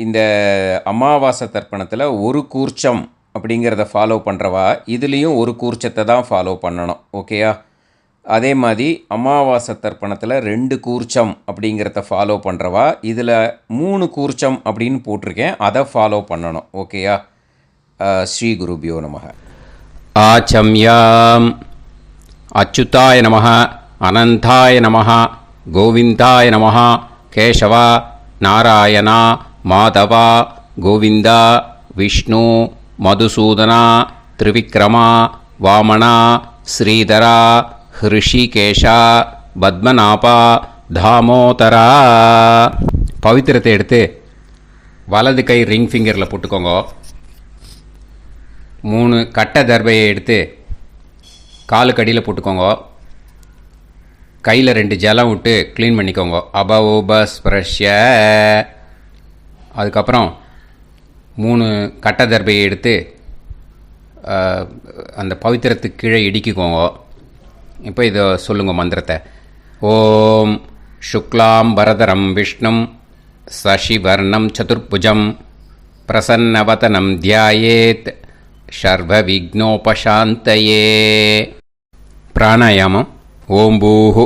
இந்த அமாவாசை தர்ப்பணத்தில் ஒரு கூர்ச்சம் அப்படிங்கிறத ஃபாலோ பண்ணுறவா இதுலேயும் ஒரு கூர்ச்சத்தை தான் ஃபாலோ பண்ணணும். ஓகேயா? அதே மாதிரி அமாவாசை தர்ப்பணத்தில் 2 கூர்ச்சம் அப்படிங்கிறத ஃபாலோ பண்ணுறவா இதில் 3 கூர்ச்சம் அப்படின்னு போட்டிருக்கேன், அதை ஃபாலோ பண்ணணும். ஓகேயா? ஸ்ரீ குருபியோ நமக. ஆச்சம்யாம். அச்சுதாய நமஹ, அனந்தாய நமஹ, கோவிந்தாய நமஹ, கேசவா, நாராயணா, மாதவா, கோவிந்தா, விஷ்ணு, மதுசூதனா, திரிவிக்ரமா, வாமனா, ஸ்ரீதரா, ஹிருஷிகேஷா, பத்மநாபா, தாமோதரா. பவித்திரத்தை எடுத்து வலது கை ரிங் ஃபிங்கரில் போட்டுக்கோங்க. 3 கட்டை தர்பையை எடுத்து காலுக்கடியில் போட்டுக்கோங்க. கையில் 2 ஜலம் விட்டு க்ளீன் பண்ணிக்கோங்க. அபவோபஸ்பிரஷ்ய. அதுக்கப்புறம் 3 கட்டை தர்பையை எடுத்து அந்த பவித்திரத்துக்கு கீழே இடிக்கிக்கோங்க. இப்போ இதை சொல்லுங்க மந்திரத்தை. ஓம் சுக்லாம் வரதரம் விஷ்ணும் சசிவர்ணம் சதுர்புஜம் பிரசன்னவதனம் தியாயேத் சர்வ விக்னோபசாந்தயே. பிராணாயாமம். ஓம் பூஹு,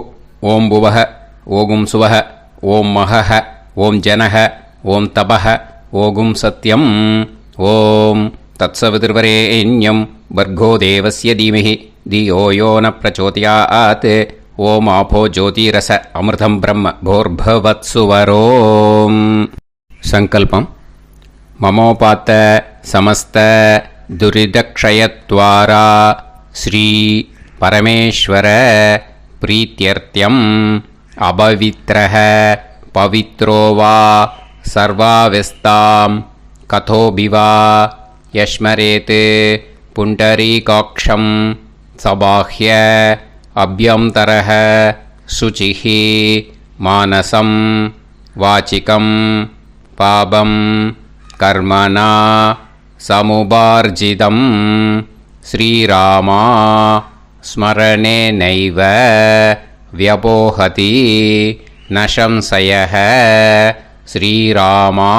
ஓம் புவஹ, ஓகும் சுவஹ, ஓம் மஹஹ, ஓம் ஜனஹ, ஓம் தபஹ, ஓகும் சத்யம். ஓம் தத்சவிதுர்வரேண்யம் வர்கோ தேவஸ்ய தீமஹி தியோ யோ ந பிரச்சோதயாத். ஓம் ஆபோ ஜோதிரச அமிர்தம் பிரம்ம போர்பவத்சுவரோம். சங்கல்பம். மமோபாத்த சமஸ்த துரிதக்ஷயத்வாரா ஸ்ரீ பரமேஸ்வர பிரீத்யர்த்தியம் அபவித்ரஹ பவித்ரோ வா சர்வாவஸ்தாம் கதோபிவா யஸ்மரேத் புண்டரீகாக்ஷம் சபாஹ்ய அப்யந்தரஹ சுசிஹ மானசம் வாசிகம் பாபம் கர்மணா சமுபார்ஜிதம் ஸ்ரீராமா ஸ்மரணேனைவ வ்யபோஹதி நசம்சயஹ. ஸ்ரீராமா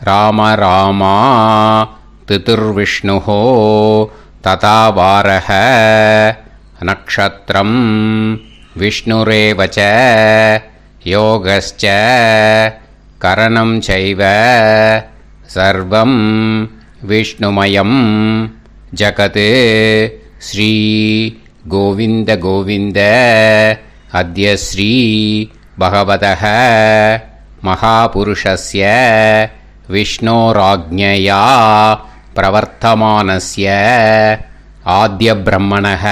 ராம ராமா திதிர்விஷ்ணுஹோ ததா வாரஹ. நக்ஷத்ரம் விஷ்ணுரேவச யோகஸ்ச கரணம் சைவ சர்வம் விஷ்ணுமயம் ஜகத். ஸ்ரீ கோவிந்த கோவிந்த. அத்ய ஸ்ரீ பகவதः மகாபுருஷஸ்ய விஷ்ணோராஜ்ஞயா பிரவர்த்தமானஸ்ய ஆத்ய பிரம்மணः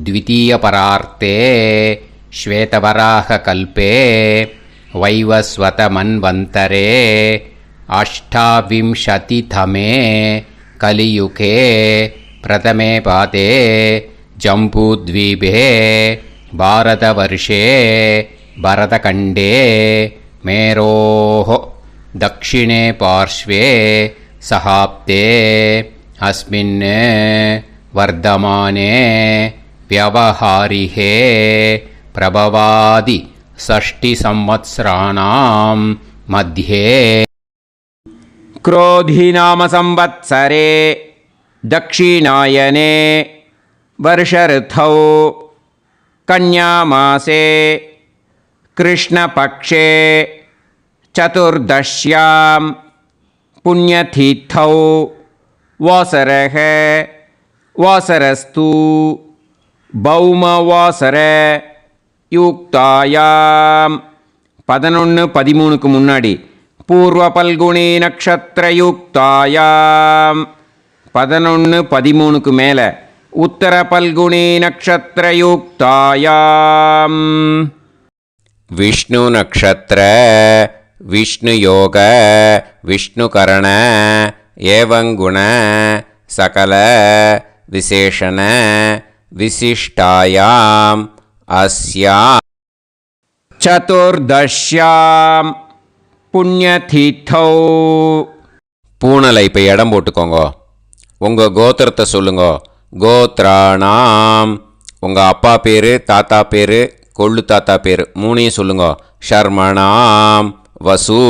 த்விதீயபரார்த்தே ஸ்வேதவராக கல்பே வைவஸ்வத மன்வந்தரே அஷ்டாவிம்சதிதமே கலியுகே பிரதமே பாதே ஜம்பூத்வீபே பாரதவர்ஷே பரதகண்டே மேரோः தக்ஷிணே பார்ஷ்வே சஹாப்தே அஸ்மின் வர்தமானே व्यवहारिहे प्रभवादि षष्टि संवत्सराणां मध्ये क्रोधिनाम संवत्सरे दक्षिणायने वर्षऋतौ कन्यामासे कृष्णपक्षे चतुर्दश्यां पुण्यतिथौ वासरः वासरस्तु பௌமவாசர யுக்தாயாம் 11-13க்கு முன்னாடி பூர்வ பல்குனி நக்ஷத்திர யுக்தாயாம் 11-13க்கு மேலே உத்தர பல்குனி நக்ஷத்திர யுக்தாயாம் விஷ்ணு நக்ஷத்திர விஷ்ணு யோக விஷ்ணு கரண ஏவங்குண சகல விசேஷண விசிஷ்டாயாம் அஸ்யாம் சதுர்தஷ்யாம் புண்ணியதிதௌ. பூனலை இப்போ இடம் போட்டுக்கோங்க. உங்கள் கோத்திரத்தை சொல்லுங்க. கோத்ராணாம் உங்கள் அப்பா பேர், தாத்தா பேர், கொள்ளு தாத்தா பேர் 3ஐயும் சொல்லுங்க. ஷர்மணாம் வசு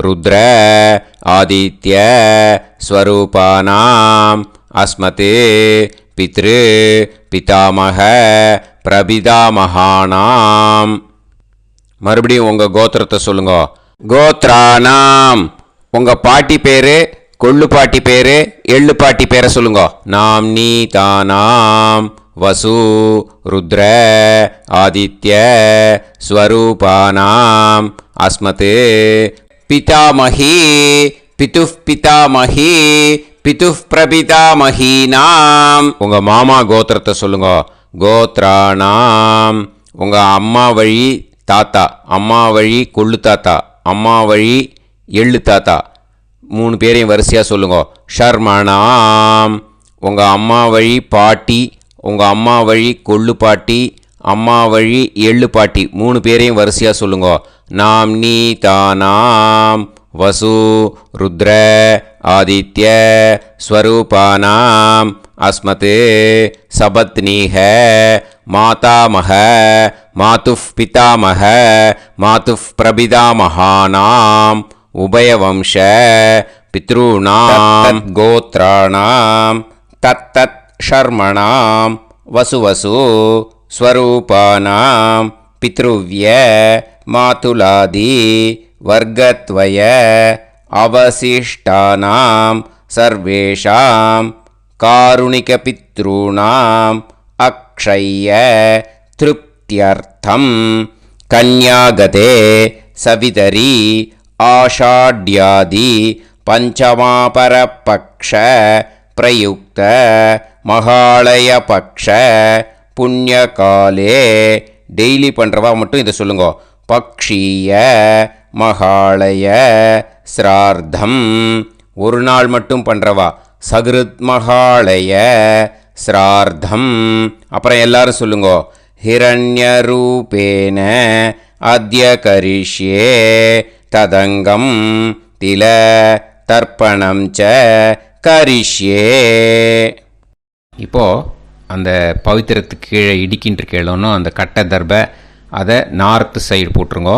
ருத்ர ஆதித்ய ஸ்வரூபானாம் அஸ்மதே பித்ரு பிதாமக பிரபிதாமகானாம். மறுபடியும் உங்கள் கோத்திரத்தை சொல்லுங்க. கோத்ரானாம். உங்கள் பாட்டி பேர், கொள்ளு பாட்டி பேர், எள்ளு பாட்டி பேரை சொல்லுங்க. நாம் நீ தானாம் வசு ருத்ர ஆதித்ய ஸ்வரூபானாம் அஸ்மத் பிதாமகி பிதுஃப் பிதாமகி பிதுஃப் பிரபிதாமகீனாம். உங்கள் மாமா கோத்திரத்தை சொல்லுங்க. கோத்ரானாம். உங்கள் அம்மா வழி தாத்தா, அம்மா வழி கொள்ளு தாத்தா, அம்மா வழி எள்ளு தாத்தா, 3 பேரையும் வரிசையாக சொல்லுங்க. ஷர்மணாம். உங்கள் அம்மா வழி பாட்டி, உங்கள் அம்மா வழி கொள்ளு பாட்டி, அம்மா வழி எள்ளு பாட்டி, 3 பேரையும் வரிசையாக சொல்லுங்க. நாம் நீ தானாம் வசு ருத்ர ஆதித்ய ஸ்வரூபானாம் அஸ்மத் சபத்னீஹ மாதாமக மாதுஃப் பிதாமக மாதுஃப் பிரபிதாமகானாம் உபயவம்ச பித்ருணாம் கோத்ராணாம் தத்தத் ஷர்மணாம் வசுவசு ஸ்வரூபானாம் பித்ருவ்ய மாதுலாதி வர்க்கத்வய அவசிஷ்டானாம் சர்வேஷாம் காருணிகபித்ருணாம் அக்ஷய திருப்தியர்த்தம் கன்யாகதே சவிதரி ஆஷாட்யாதி பஞ்சமாபரபக்ஷ பிரயுக்த மகாலய பக்ஷ புண்ணியகாலே. டெய்லி பண்ணுறவா மட்டும் இதை சொல்லுங்க. பக்ஷீய மகாலய ஸ்ரார்த்தம். ஒரு நாள் மட்டும் பண்ணுறவா சகிருத் மகாலய ஸ்ரார்த்தம். அப்புறம் எல்லாரும் சொல்லுங்க. ஹிரண்யரூபேன அத்ய கரிஷ்யே ததங்கம் தில தர்ப்பணம் ச கரிஷ்யே. இப்போது அந்த பவித்திரத்துக்கு கீழே இடிக்கின்ற கேளோன்னு அந்த கட்டை தர்பை அதை நார்த்து சைடு போட்டுருங்க.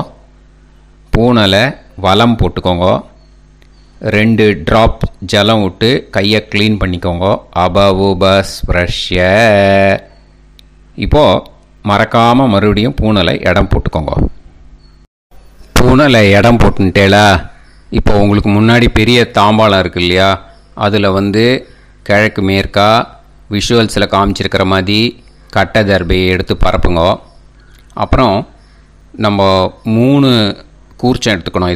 பூனலை வலம் போட்டுக்கோங்க. 2 ட்ராப் ஜலம் விட்டு கையை க்ளீன் பண்ணிக்கோங்க. அபவுபஸ்ப்ரஷ்ய. இப்போது மறக்காமல் மறுபடியும் பூனலை இடம் போட்டுக்கோங்க. பூனலை இடம் போட்டுட்டேலா. இப்போ உங்களுக்கு முன்னாடி பெரிய தாம்பாளம் இருக்கு இல்லையா, அதில் கிழக்கு மேற்கா விஷுவல்ஸில் காமிச்சிருக்கிற மாதிரி கட்டை தர்பையை எடுத்து பரப்புங்க. அப்புறம் நம்ம 3 கூர்ச்சம் எடுத்துக்கணும்.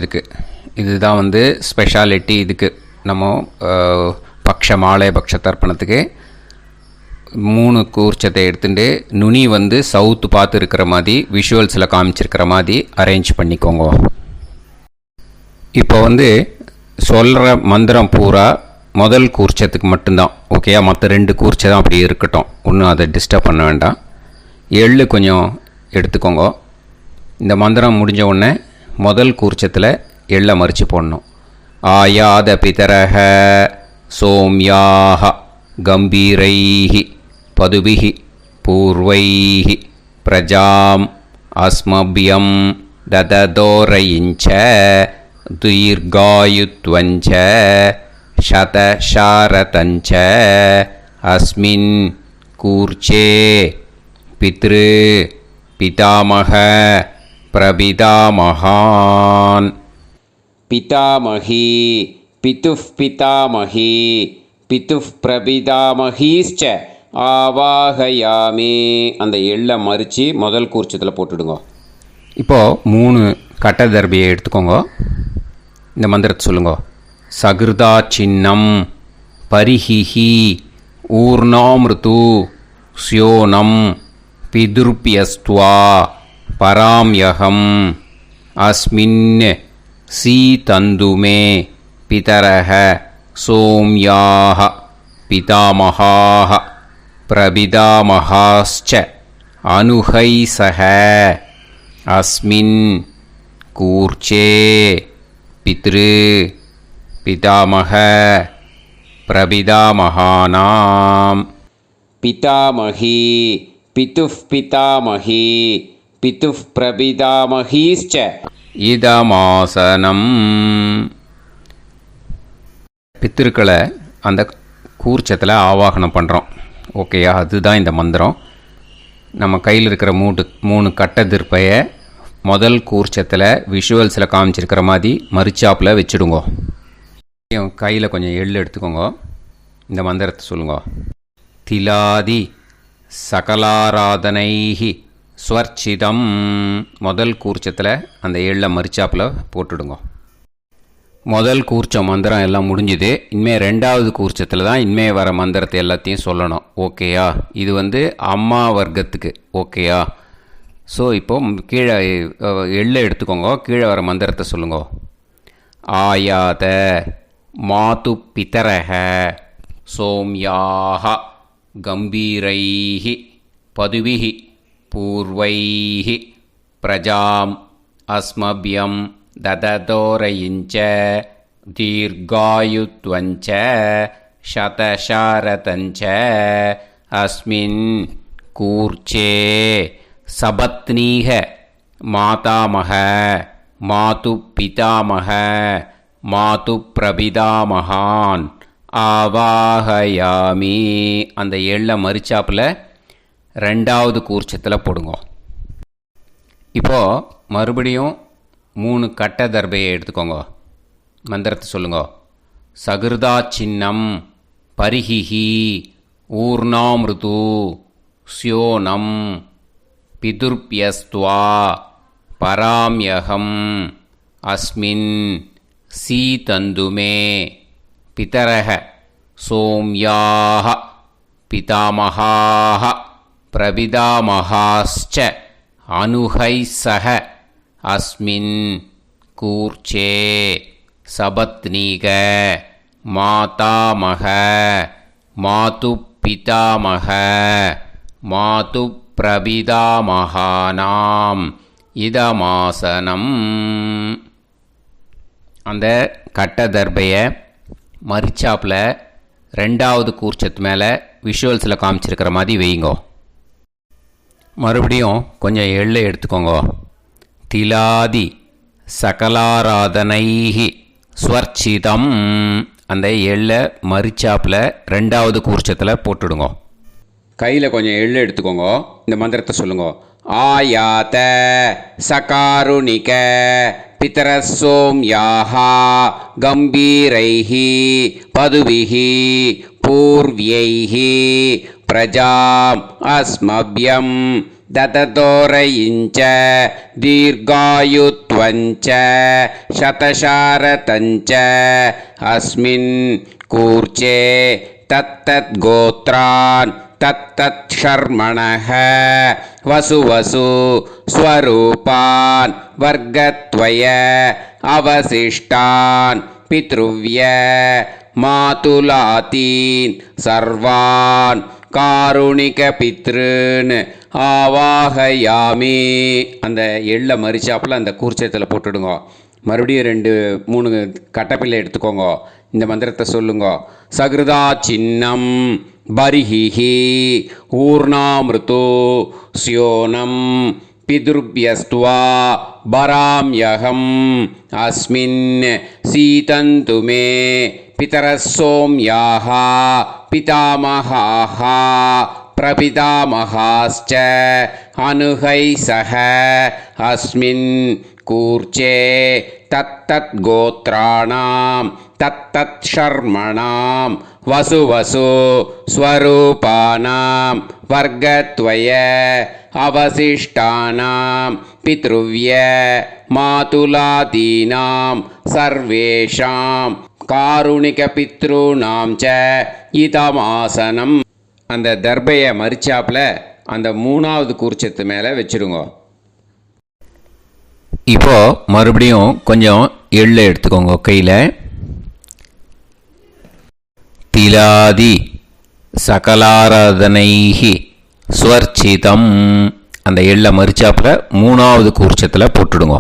இதுதான் ஸ்பெஷாலிட்டி. இதுக்கு நம்ம பக்ஷ மாலை பக்ஷ தர்ப்பணத்துக்கு 3 கூர்ச்சத்தை எடுத்துட்டு நுனி சவுத்து பார்த்து இருக்கிற மாதிரி விஷுவல்ஸில் காமிச்சிருக்கிற மாதிரி அரேஞ்ச் பண்ணிக்கோங்க. இப்போ சொல்கிற மந்திரம் பூரா முதல் கூர்ச்சத்துக்கு மட்டும்தான். ஓகேயா? மற்ற 2 கூர்ச்சை தான் அப்படி இருக்கட்டும். ஒன்றும் அதை டிஸ்டர்ப் பண்ண வேண்டாம். எள்ளு கொஞ்சம் எடுத்துக்கோங்க. இந்த மந்திரம் முடிஞ்ச உடனே முதல் கூர்ச்சத்தில் எள்ளை மறித்து போடணும். ஆயாத பிதரஹ சோம்யாக கம்பீரைஹி பதுபிஹி பூர்வைஹி பிரஜாம் அஸ்மபியம் தததோரயிஞ்ச தீர்காயுத்வஞ்ச சதசாரதஞ்ச அஸ்மின் கூர்ச்சே பித்ரு பிதாமக பிரபிதாமகான். பிதாமகி பிதுஃப் பிதாமகி பிதுஃப் பிரபிதாமகீஸ்ச ஆவாகயாமே. அந்த எள்ளை மறித்து முதல் கூர்ச்சத்தில் போட்டுடுங்க. இப்போது 3 கட்டை தர்பியை எடுத்துக்கோங்க. இந்த மந்திரத்தை சொல்லுங்க. சகிருதா சின்னம் பரிஹிஹி ஊர்ணாமிருத்து ஸ்யோனம் பிதுர்பியஸ்துவா பராம்யகம் அஸ்மின் சீதந்துமே பிதரஹ சோம்யாக பிதாமகாः பிரபிதாமகாஸ்ச அனுஹைசஹ அஸ்மின் கூர்ச்சே பித்ரு பிதாமக பிரபிதாமகானாம். பிதாமகி பிதுஃப் பிதாமகி பிதுஃப் பிரபிதாமகீஸ்ச இதமாசனம். பித்திருக்களை அந்த கூர்ச்சத்தில் ஆவாகனம் பண்ணுறோம். ஓகேயா? அதுதான் இந்த மந்திரம். நம்ம கையில் இருக்கிற மூணு கட்டை திருப்பையை முதல் கூர்ச்சத்தில் விஷுவல்ஸில் காமிச்சிருக்கிற மாதிரி மரிச்சாப்பில் வச்சுடுங்க. கையில் கொஞ்சம் எள்ளு எடுத்துக்கோங்க. இந்த மந்திரத்தை சொல்லுங்க. திலாதி சகலாராதனைஹி ஸ்வர்ச்சிதம். முதல் கூர்ச்சத்தில் அந்த எள்ளை மரிச்சாப்பில் போட்டுடுங்க. முதல் கூர்ச்சம் மந்திரம் எல்லாம் முடிஞ்சுது. இனிமேல் ரெண்டாவது கூர்ச்சத்தில் தான் இனிமேல் வர மந்திரத்தை எல்லாத்தையும் சொல்லணும். ஓகேயா? இது அம்மா வர்க்கத்துக்கு. ஓகேயா? ஸோ இப்போது கீழே எள்ளை எடுத்துக்கோங்க. கீழே வர மந்திரத்தை சொல்லுங்க. ஆயாத மாது பிதரஹ சோம்யாக கம்பீரைஹி பதுவிஹி பூர்வைஹி பிரஜாம் அஸ்மபியம் தததோரயிஞ்ச தீர்காயுத்வஞ்ச சதசாரதஞ்ச அஸ்மின் கூர்ச்சே சபத்னீக மாதாமக மாது பிதாமக மாது பிரபிதாமகான் ஆவாஹயாமி. அந்த எள்ளை மரிச்சாப்பில் ரெண்டாவது கூர்ச்சத்தில் போடுங்க. இப்போது மறுபடியும் 3 கட்டை தர்பையை எடுத்துக்கோங்க. மந்திரத்தை சொல்லுங்க. சகிருதா சின்னம் பரிஹிஹி ஊர்ணாமிருது ஸ்யோனம் பிதுர்பியஸ்துவா பராம்யகம் அஸ்மின் சீதந்துமே பிதரஹ சோம்யாக பிதாமகாஹ பிரபிதாமகாஸ்ச அனுஹைசஹ அஸ்மின் கூர்ச்சே சபத்னீக மாதாமக மாது பிதாமக மாது பிரபிதாமகானாம் இதமாசனம். அந்த கட்ட தர்பையை மரிச்சாப்பில் ரெண்டாவது கூர்ச்சத்து மேலே விஷுவல்ஸில் காமிச்சிருக்கிற மாதிரி வைங்கோ. மறுபடியும் கொஞ்சம் எள்ளை எடுத்துக்கோங்க. திலாதி சகலாராதனைஹி ஸ்வர்ச்சிதம். அந்த எள்ளை மரிச்சாப்பில் ரெண்டாவது கூர்ச்சத்தில் போட்டுடுங்க. கையில் கொஞ்சம் எள்ளு எடுத்துக்கோங்க. இந்த மந்திரத்தை சொல்லுங்க. ஆயாத சகாருணிக பிதரசோம்யாஹா கம்பீரைஹி பதுவிஹி பூர்வ்யைஹி பிரஜாம் அஸ்மபியம் தததோரயிஞ்ச தீர்காயுத்வஞ்ச சதசாரதஞ்ச அஸ்மின் கூர்ச்சே தத்தத் கோத்ரான் தத்தத் ஷர்மணஹ வசுவசு ஸ்வரூபான் வர்க்கத்வய அவசிஷ்டான் பித்ருவ்ய மாதுலாதீன் சர்வான் காருணிக பித்ருன் ஆவாஹயாமி. அந்த எள்ளை மரிச்சாப்பில் அந்த கூர்ச்சத்தில் போட்டுடுங்க. மறுபடியும் 2-3 கட்டப்பிள்ளை எடுத்துக்கோங்க. இந்த மந்திரத்தை சொல்லுங்க. சகிருதா சின்னம் பரிஹிஹி ஊர்ணாமிருது ஸ்யோனம் பிதுர்பியஸ்துவா பராம்யகம் அஸ்மின் சீதந்துமே பிதரசோம்யாக பிதாமகாஹ பிரபிதாமகாஸ்ச அனுஹைசஹ அஸ்மின் கூர்ச்சே தத்தத் கோத்ராணாம் தத்தத் ஷர்மணாம் வசுவசு ஸ்வரூபானாம் வர்க்கத்வய அவசிஷ்டானாம் பித்ருவ்ய மாதுலாதீனாம் சர்வேஷாம் காருணிக பித்ருணாம் ச இதமாசனம். அந்த தர்பையை மரிச்சாப்பில் அந்த 3வது கூர்ச்சத்து மேலே வச்சுடுங்க. இப்போது மறுபடியும் கொஞ்சம் எள்ளை எடுத்துக்கோங்க கையில். திலாதி சகலாராதனைஹி ஸ்வர்ச்சிதம். அந்த எள்ளை மரிச்சாப்பில் 3வது கூர்ச்சத்தில் போட்டுடுங்க.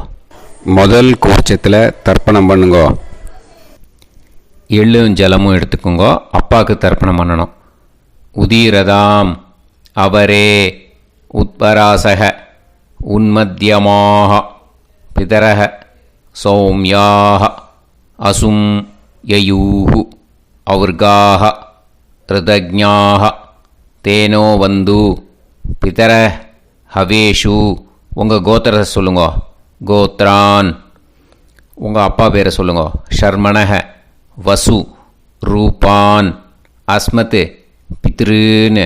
முதல் கூர்ச்சத்தில் தர்ப்பணம் பண்ணுங்க. எள்ளும் ஜலமும் எடுத்துக்கோங்க. அப்பாவுக்கு தர்ப்பணம் பண்ணணும். உதீரதாம் அவரே உத்பராசக உன்மத்தியமாக பிதரக சௌம்யாः அசும் யயூः ஔர்காः ரிதஜ்ஞாः தேனோ வந்து பிதர ஹவேஷு. உங்கள் கோத்திரத்தை சொல்லுங்க. கோத்ரான். உங்கள் அப்பா பேரை சொல்லுங்க. ஷர்மணஹ வசு ரூபான் அஸ்மத் பித்ருன்னு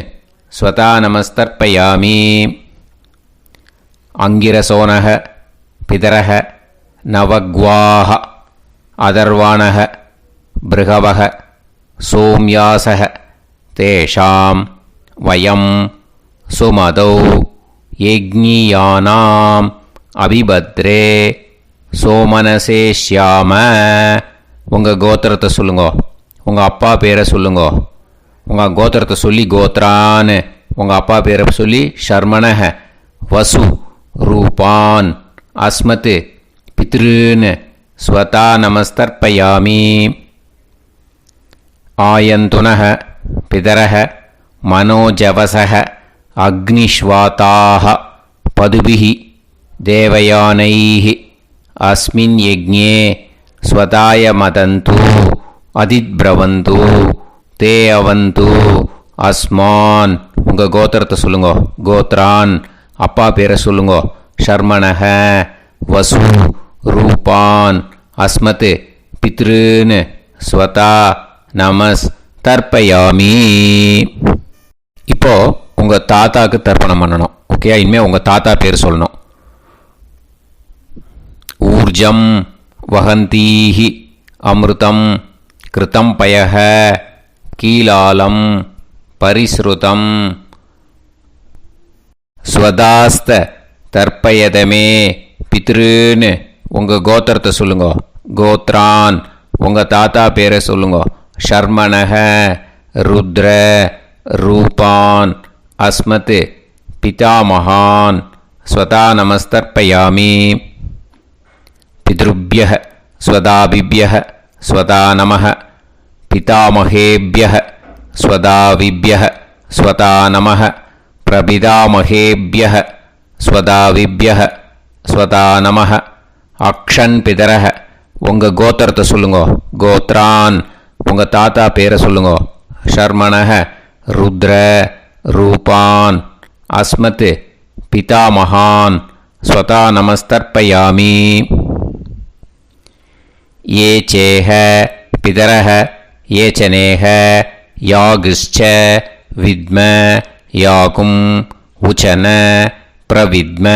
ஸ்வதா நமஸ்தர்ப்பயாமி. அங்கிரசோனஹ பிதரஹ நவக்வாஹ அதர்வாணஹ பிருகவஹ சோம்யாசஹ தேஷாம் வயம் சுமதௌ யஜ்ஞியானாம் அபிபத்ரே சோமனசே ஷ்யாம. உங்கள் கோத்திரத்தை சொல்லுங்க. உங்கள் அப்பா பேரை சொல்லுங்க. உங்கள் கோத்திரத்தை சொல்லி கோத்ரான்னு, உங்கள் அப்பா பேரை சொல்லி ஷர்மணஹ வசு ரூபான் அஸ்மத் பித்ருன்னு ஸ்வதா நமஸ்தர்ப்பயாமி. ஆயந்துனஹ பிதரஹ மனோஜவசஹ அக்னிஷ்வாதாஹ பதுபிஹி தேவயானைஹி அஸ்மின் யஜ்ஞே ஸ்வதாய மதந்து அதித்ப்ரவந்து தே அவந்து அஸ்மான். உங்கள் கோத்திரத்தை சொல்லுங்க. கோத்ரான். அப்பா பேரை சொல்லுங்க. ஷர்மணஹ வசு ரூபான் அஸ்மத் பித்ருன்னு ஸ்வதா நமஸ் தர்ப்பயாமி. இப்போது உங்கள் தாத்தாவுக்கு தர்ப்பணம் பண்ணணும். ஓகே, இனிமேல் உங்கள் தாத்தா பேர் சொல்லணும். ஊர்ஜம் வஹந்தீஹி அமிர்தம் கிருதம் பயஹ கீலாலம் பரிஸ்ருதம் ஸ்வதாஸ்த தர்ப்பயதமே பித்ருன்னு உங்கள் கோத்திரத்தை சொல்லுங்க. கோத்ரான். உங்கள் தாத்தா பேரை சொல்லுங்க. ஷர்மணஹ ருத்ர ரூபான் அஸ்மத் பிதாமகான் ஸ்வதா நமஸ்தர்ப்பயாமி. பித்ருப்யஹ ஸ்வதாபிப்யஹ ஸ்வதா நமஹ பிதாமகேப்யஹ ஸ்வதாவிப்யஹ ஸ்வதா நமஹ பிரபிதாமகேப்யஹ ஸ்வதாவிப்யஹ ஸ்வதா நமஹ. அக்ஷன் பிதரஹ. உங்கள் கோத்திரத்தை சொல்லுங்க. கோத்ரான். உங்கள் தாத்தா பேரை சொல்லுங்க. ஷர்மணஹ ருத்ர ரூபான் அஸ்மத் பிதாமகான் ஸ்வதா நமஸ்தர்ப்பயாமி. ये चेह पितरः ये च नेह यागश्च विद्म याकुं उचन प्रविद्म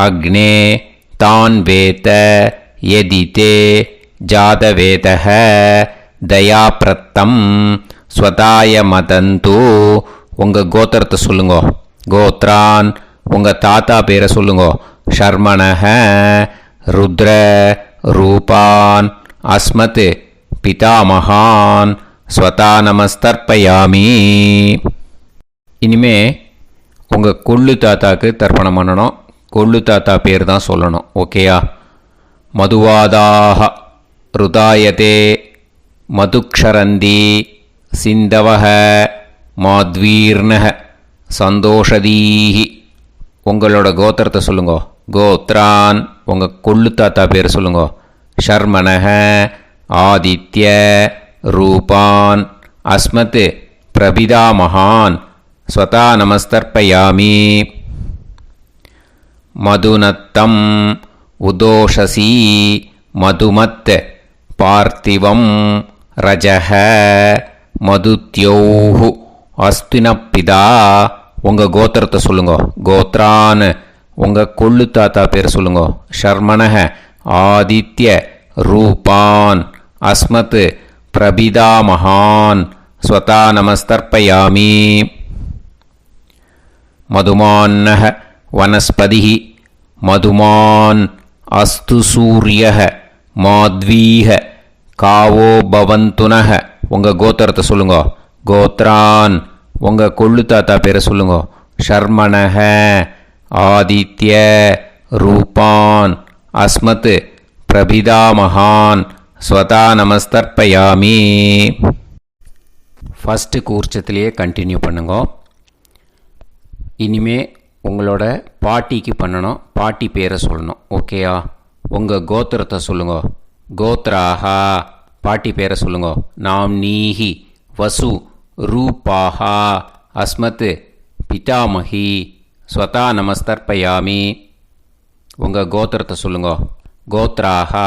अग्ने तान् वेत यदिते जातवेतः दयाप्रत्तं स्वताय मदन्तु. உங்கள் கோத்திரத்தை சொல்லுங்க. கோத்ரான். உங்கள் தாத்தா பேரை சொல்லுங்க. ஷர்மணஹ ருத்ர ரூபான் அஸ்மத் பிதாமகான் ஸ்வதா நமஸ்தர்ப்பயாமி. இனிமே உங்கள் கொள்ளு தாத்தாக்கு தர்ப்பணம் பண்ணணும். கொள்ளு தாத்தா பேர் தான் சொல்லணும். ஓகேயா? மதுவாதாக ருதாயதே மதுக்ஷரந்தி சிந்தவஹ மாத்வீர்ணஹ சந்தோஷதீஹி. உங்களோட கோத்திரத்தை சொல்லுங்க. கோத்ரான். உங்கள் கொள்ளு தாத்தா பேர் சொல்லுங்க. ஷர்மணஹ ஆதித்ய ரூபான் அஸ்மத் பிரபிதாமகான் ஸ்வதா நமஸ்தர்ப்பயாமி. மதுநத்தம் உதோஷசி மதுமத் பார்த்திவம் ரஜஹ மதுத்யோஹு அஸ்தினப்பிதா. உங்கள் கோத்திரத்தை சொல்லுங்க. கோத்ரான். உங்கள் கொள்ளு தாத்தா பேர் சொல்லுங்க. ஷர்மணஹ ஆதித்ய ரூபான் அஸ்மத் பிரபிதாமகான் ஸ்வதா நமஸ்தர்ப்பயாமி. மதுமான்னஹ வனஸ்பதிः மதுமான் அஸ்து சூரியः மாத்வீஹ காவோ பவந்துனஹ. உங்கள் கோத்திரத்தை சொல்லுங்க. கோத்ரான். உங்கள் கொள்ளு தாத்தா பேரை சொல்லுங்க. ஷர்மணஹ ஆதித்ய ரூபான் அஸ்மத் பிரபிதாமகான் ஸ்வதா நமஸ்தர்ப்பயாமி. ஃபஸ்ட்டு கூர்ச்சத்திலேயே கண்டினியூ பண்ணுங்க. இனிமே உங்களோட பாட்டிக்கு பண்ணணும். பாட்டி பேரை சொல்லணும். ஓகேயா? உங்கள் கோத்திரத்தை சொல்லுங்க. கோத்ராஹா பாட்டி பேரை சொல்லுங்க. நாம்னீஹி வசு ரூபாஹா அஸ்மத் பிதாமஹி ஸ்வதா நமஸ்தர்ப்பயாமி. உங்கள் கோத்திரத்தை சொல்லுங்க. கோத்ராஹா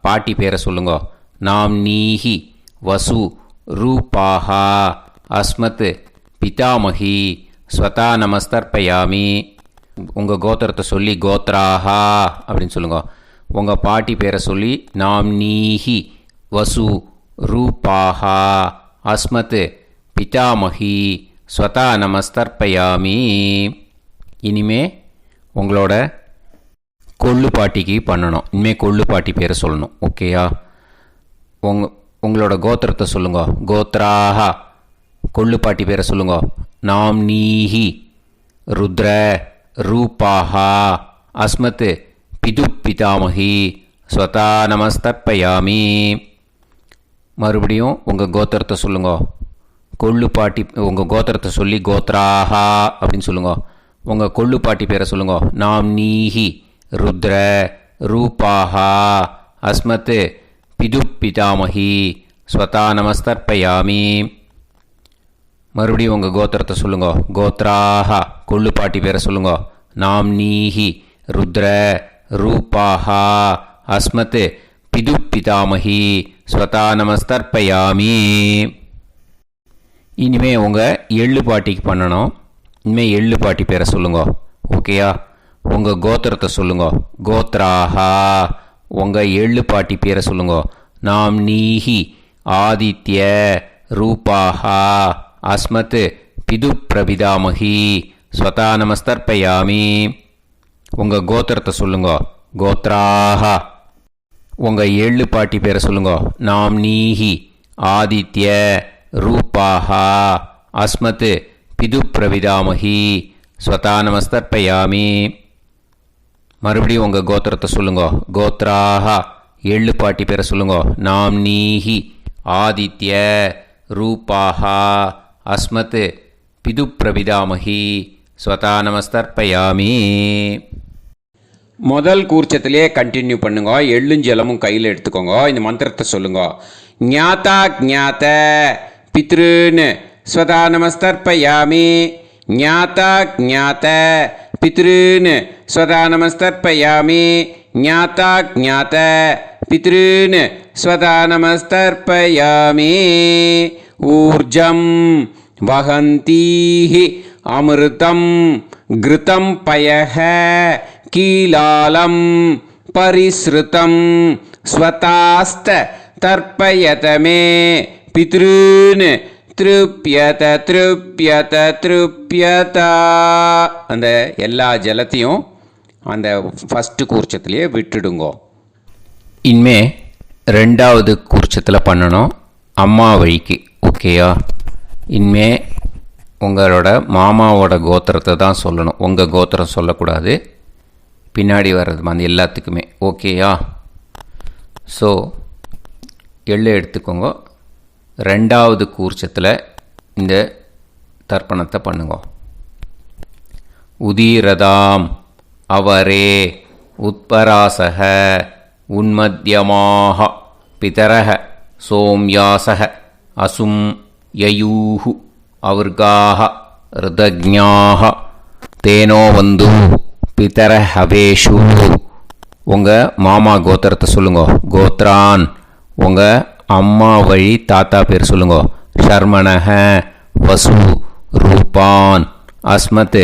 பாட்டி பேரை சொல்லுங்க. நாம்னீஹி வசு ரூபாஹா அஸ்மத் பிதாமஹி ஸ்வதா நமஸ்தர்ப்பயாமி. உங்கள் கோத்திரத்தை சொல்லி கோத்ராஹா அப்படின்னு சொல்லுங்க. உங்கள் பாட்டி பேரை சொல்லி நாம்னீஹி வசு ரூபாஹா அஸ்மத் பிதாமஹி ஸ்வதா நமஸ்தர்ப்பயாமி. இனிமே உங்களோட கொள்ளு பாட்டிக்கு பண்ணணும். இனிமேல் கொள்ளு பாட்டி பேரை சொல்லணும். ஓகேயா? உங்களோட கோத்திரத்தை சொல்லுங்க. கோத்ராஹா கொள்ளு பாட்டி பேரை சொல்லுங்க. நாம்னீஹி ருத்ர ரூபாஹா அஸ்மத் பிது பிதாமஹி ஸ்வதா நமஸ்தர்ப்பயாமி. மறுபடியும் உங்கள் கோத்திரத்தை சொல்லுங்க. கொள்ளு பாட்டி உங்கள் கோத்திரத்தை சொல்லி கோத்ராஹா அப்படின்னு சொல்லுங்க. உங்கள் கொள்ளு பாட்டி பேரை சொல்லுங்க. நாம்னீஹி ருத்ர ரூபாஹா அஸ்மத் பிது பிதாமஹி ஸ்வதா நமஸ்தர்ப்பயாமி. மறுபடியும் உங்கள் கோத்திரத்தை சொல்லுங்க. கோத்ராஹா கொள்ளு பாட்டி பேரை சொல்லுங்க. நாம்னீஹி ருத்ர ரூபாஹா அஸ்மத் பிது பிதாமஹி ஸ்வதா நமஸ்தர்ப்பயாமி. இனிமே உங்கள் எள்ளு பாட்டிக்கு பண்ணணும். இனிமேல் எள்ளு பாட்டி பேரை சொல்லுங்க. ஓகேயா? உங்கள் கோத்திரத்தை சொல்லுங்க. கோத்ராஹா உங்கள் எள்ளு பாட்டி பேரை சொல்லுங்க. நாம்னீஹி ஆதித்ய ரூபாஹா அஸ்மத் பிது பிரபிதாமஹி ஸ்வதா நமஸ்தர்ப்பயாமி. உங்கள் கோத்திரத்தை சொல்லுங்க. கோத்ராஹா உங்கள் எள்ளு பாட்டி பேரை சொல்லுங்க. நாம்னீஹி ஆதித்ய ரூபாஹா அஸ்மத் பிது பிரவிதாமஹி ஸ்வதா நமஸ்தர்ப்பயாமி. மறுபடியும் உங்கள் கோத்திரத்தை சொல்லுங்க. கோத்ராஹா எள்ளு பாட்டி பேரை சொல்லுங்க. நாம்னீஹி ஆதித்ய ரூபாஹா அஸ்மத் பிது பிரவிதாமஹி ஸ்வதா நமஸ்தர்ப்பயாமி. முதல் கூர்ச்சத்திலே கண்டினியூ பண்ணுங்க. எள்ளும் ஜலமும் கையில் எடுத்துக்கோங்க. இந்த மந்திரத்தை சொல்லுங்க. ஞாதா ஜாத பித்ருன்னு ஸ்வதா நமஸ்தர்ப்பயாமி. ஞாதா ஜாத பித்ருன்னு ஸ்வதா நமஸ்தர்ப்பயாமி. ஞாதா ஜாத பித்ருன்னு ஸ்வதா நமஸ்தர்ப்பயாமி. ஊர்ஜம் வஹந்தீஹி அமிர்தம் கிருதம் பயஹ கீலாலம் பரிஸ்ருதம் ஸ்வதாஸ்த தர்ப்பயதமே பித்ருன்னு திருப்யத திருப்யத திருப்யதா. அந்த எல்லா ஜலத்தையும் அந்த ஃபஸ்ட்டு கூர்ச்சத்திலேயே விட்டுடுங்கோ. இனிமே ரெண்டாவது கூர்ச்சத்தில் பண்ணணும். அம்மா வழிக்கு. ஓகேயா? இனிமே உங்களோட மாமாவோட கோத்திரத்தை தான் சொல்லணும். உங்கள் கோத்திரம் சொல்லக்கூடாது. பின்னாடி வர்றது அந்த எல்லாத்துக்குமே. ஓகேயா? ஸோ எள்ளு எடுத்துக்கோங்க. ரெண்டாவது கூர்ச்சத்தில் இந்த தர்ப்பணத்தை பண்ணுங்க. உதீரதாம் அவரே உத்பராசக உன்மத்யமாக பிதரக சோம்யாசக அசும் யயூஹு அவர்காக ருதஜ்ஞாக தேனோ வந்து பிதர ஹவேஷு. உங்கள் மாமா கோத்திரத்தை சொல்லுங்க. கோத்ரான் உங்கள் அம்மா வழி தாத்தா பேர் சொல்லுங்க. ஷர்மணஹ வசு ரூபான் அஸ்மத்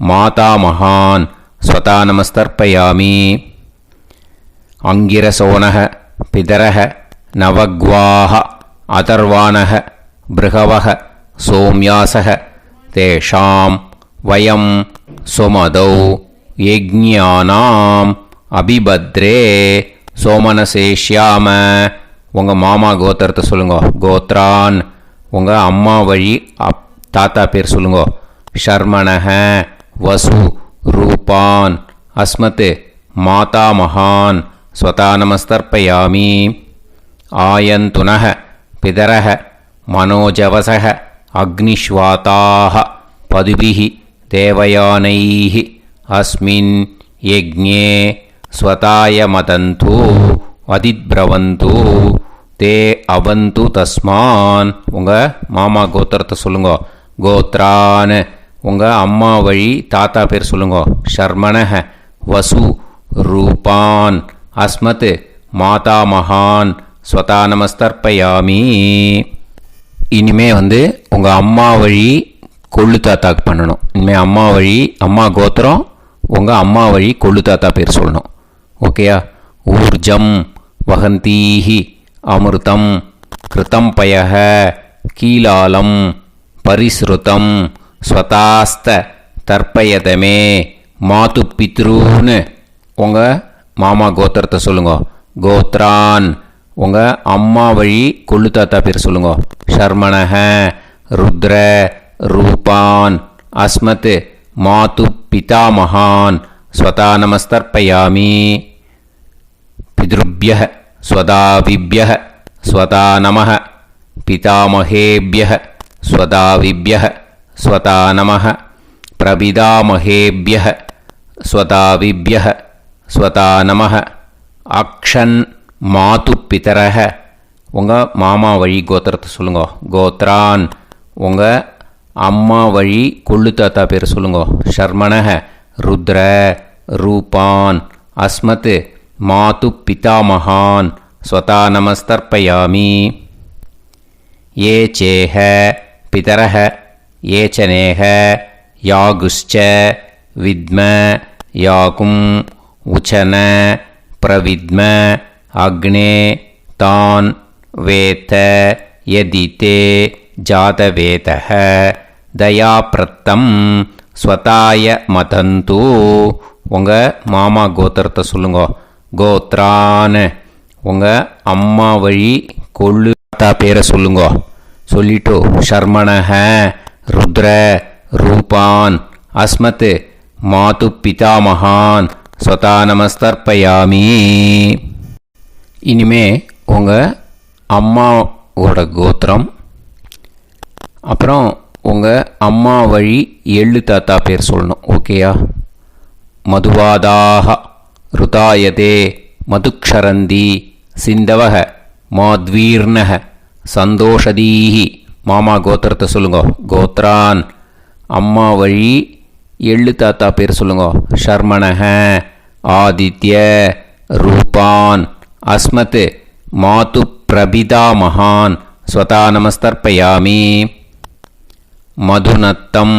மாதா மகான் ஸ்வதா நமஸ்தர்ப்பயாமி. அங்கிரசோனஹ பிதரஹ நவக்வாஹ அதர்வாணஹ பிருகவஹ சோம்யாசஹ தேஷாம் வயம் சுமதௌ யஜ்ஞானாம் அபிபத்ரே சோமனசேஷ்யாம. உங்கள் மாமா கோத்திரத்தை சொல்லுங்க. கோத்ரான் உங்கள் அம்மா வழி தாத்தா பேர் சொல்லுங்க. ஷர்மணஹ வசு ரூபான் அஸ்மத் மாதா மகான் ஸ்வதா நமஸ்தர்ப்பயாமி. ஆயந்துனஹ பிதரஹ மனோஜவசஹ அக்னிஷ்வாதாஹ பதுபிஹி தேவயானைஹி அஸ்மின் யஜ்ஞே ஸ்வதாய மதந்து அதித்ரவந்து தே அவந்து தஸ்மான். உங்கள் மாமா கோத்திரத்தை சொல்லுங்க. கோத்ரான் உங்கள் அம்மா வழி தாத்தா பேர் சொல்லுங்க. ஷர்மணஹ வசு ரூபான் அஸ்மத் மாதாமகான் ஸ்வதா நமஸ்தர்ப்பயாமி. இனிமே உங்கள் அம்மா வழி கொள்ளு தாத்தாக்கு பண்ணணும். இனிமேல் அம்மா வழி அம்மா கோத்திரம் உங்கள் அம்மா வழி கொள்ளு தாத்தா பேர் சொல்லணும். ஓகேயா? ஊர்ஜம் வகந்தீஹி அமிர்தம் கிருதம் பயஹ கீலாலம் பரிஸ்ருதம் ஸ்வதாஸ்த தர்ப்பயதமே மாது பித்ருன்னு உங்கள் மாமா கோத்திரத்தை சொல்லுங்க. கோத்ரான் உங்கள் அம்மா வழி கொள்ளு தாத்தா பேர் சொல்லுங்க. ஷர்மணஹ ருத்ர ரூபான் அஸ்மத் மாது பிதாமகான் ஸ்வதா நமஸ்தர்ப்பயாமி. பித்ருப்யஹ ஸ்வதாவிப்யஹ ஸ்வதா நமஹ பிதாமகேப்யஹ ஸ்வதாவிப்யஹ ஸ்வதா நமஹ பிரபிதாமகேப்யஹ ஸ்வதாவிப்யஹ ஸ்வதா நமஹ. அக்ஷன் மாது பிதரஹ உங்கள் மாமா வழி கோத்திரத்தை சொல்லுங்க. கோத்ரான் உங்கள் அம்மா வழி கொள்ளு தாத்தா பேர் சொல்லுங்க. ஷர்மணஹ ருத்ர ரூபான் அஸ்மத் மாது பிதாமகான் ஸ்வதா நமஸ்தர்ப்பயாமி. ஏ சேஹ பிதரஹ ஏ சனேஹ யாகுஷ்ச வித்ம யாகும் உச்சன பிரவித்ம அக்னே தான் வேத யதிதே ஜாதவேதஹ தயாப்ரத்தம் ஸ்வதாய மதந்து உங்கள் மாமா கோத்திரத்தை சொல்லுங்க. கோத்ரான் உங்கள் அம்மா வழி கொள்ளு தாத்தா பேரை சொல்லுங்க. சொல்லிட்டு ஷர்மணஹ ருத்ர ரூபான் அஸ்மத் மாது பிதாமகான் ஸ்வதா நமஸ்தர்ப்பயாமி. இனிமே உங்கள் அம்மாவோட கோத்திரம் அப்புறம் உங்கள் அம்மா வழி எள்ளு தாத்தா பேர் சொல்லணும். ஓகேயா? மதுவாதாக ருதாயதே மதுக்ஷரந்தி சிந்தவக மாத்வீர்ணக சந்தோஷதீஹி மாமா கோத்திரத்தை சொல்லுங்க. கோத்ரான் அம்மா வழி எள்ளு தாத்தா பேர் சொல்லுங்க. ஷர்மணஹ ஆதித்ய ரூபான் அஸ்மத் மாது பிரபிதாமகான் ஸ்வதா நமஸ்தர்ப்பயாமி. மதுநத்தம்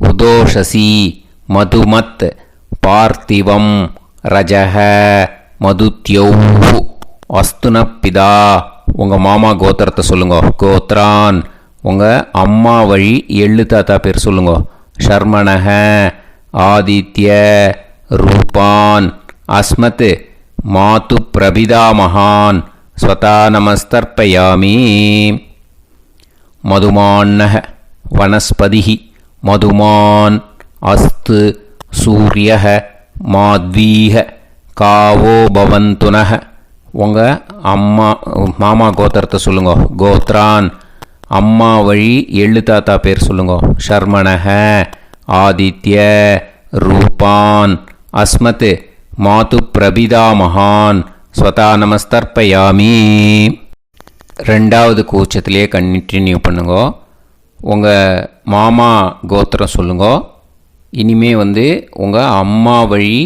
உதோஷசி மதுமத் பார்த்திவம் ரஜஹ மதுத்யௌஹு அஸ்துனப்பிதா உங்கள் மாமா கோத்திரத்தை சொல்லுங்க. கோத்ரான் உங்கள் அம்மா வழி எள்ளு தாத்தா பேர் சொல்லுங்க. ஷர்மணஹ ஆதித்ய ரூபான் அஸ்மத் மாது பிரபிதாமகான் ஸ்வதா நமஸ்தர்ப்பயாமி. மதுமான்னஹ வனஸ்பதிஹி மதுமான் அஸ்து சூரியஹ மாத்வீஹ காவோ பவந்துனஹ உங்கள் அம்மா மாமா கோத்திரத்தை சொல்லுங்க. கோத்ரான் அம்மா வழி எள்ளு தாத்தா பேர் சொல்லுங்க. ஷர்மணஹ ஆதித்ய ரூபான் அஸ்மத் மாது பிரபிதாமகான் ஸ்வதா நமஸ்தர்ப்பயாமி. ரெண்டாவது கூச்சத்திலே கண்டினியூ பண்ணுங்க. உங்கள் மாமா கோத்திரம் சொல்லுங்க. இனிமே உங்கள் அம்மா வழி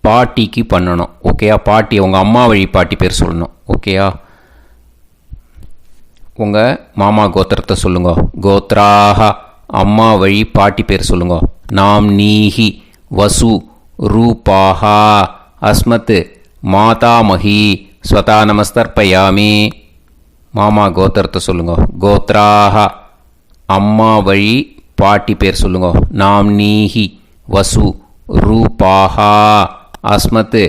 பாட்டிக்கு பண்ணணும். ஓகேயா? பாட்டி உங்கள் அம்மா வழி பாட்டி பேர் சொல்லணும். ஓகேயா? உங்கள் மாமா கோத்திரத்தை சொல்லுங்க. கோத்ராக அம்மா வழி பாட்டி பேர் சொல்லுங்க. நாம் நீஹி வசு ரூபாஹா அஸ்மத் மாதாமகி ஸ்வதா நமஸ்தர்ப்பயாமி. மாமா கோத்திரத்தை சொல்லுங்க. கோத்ராக அம்மா வழி பாட்டி பேர் சொல்லுங்க. நாம் நீஹி வசு ரூபாஹா அஸ்மத்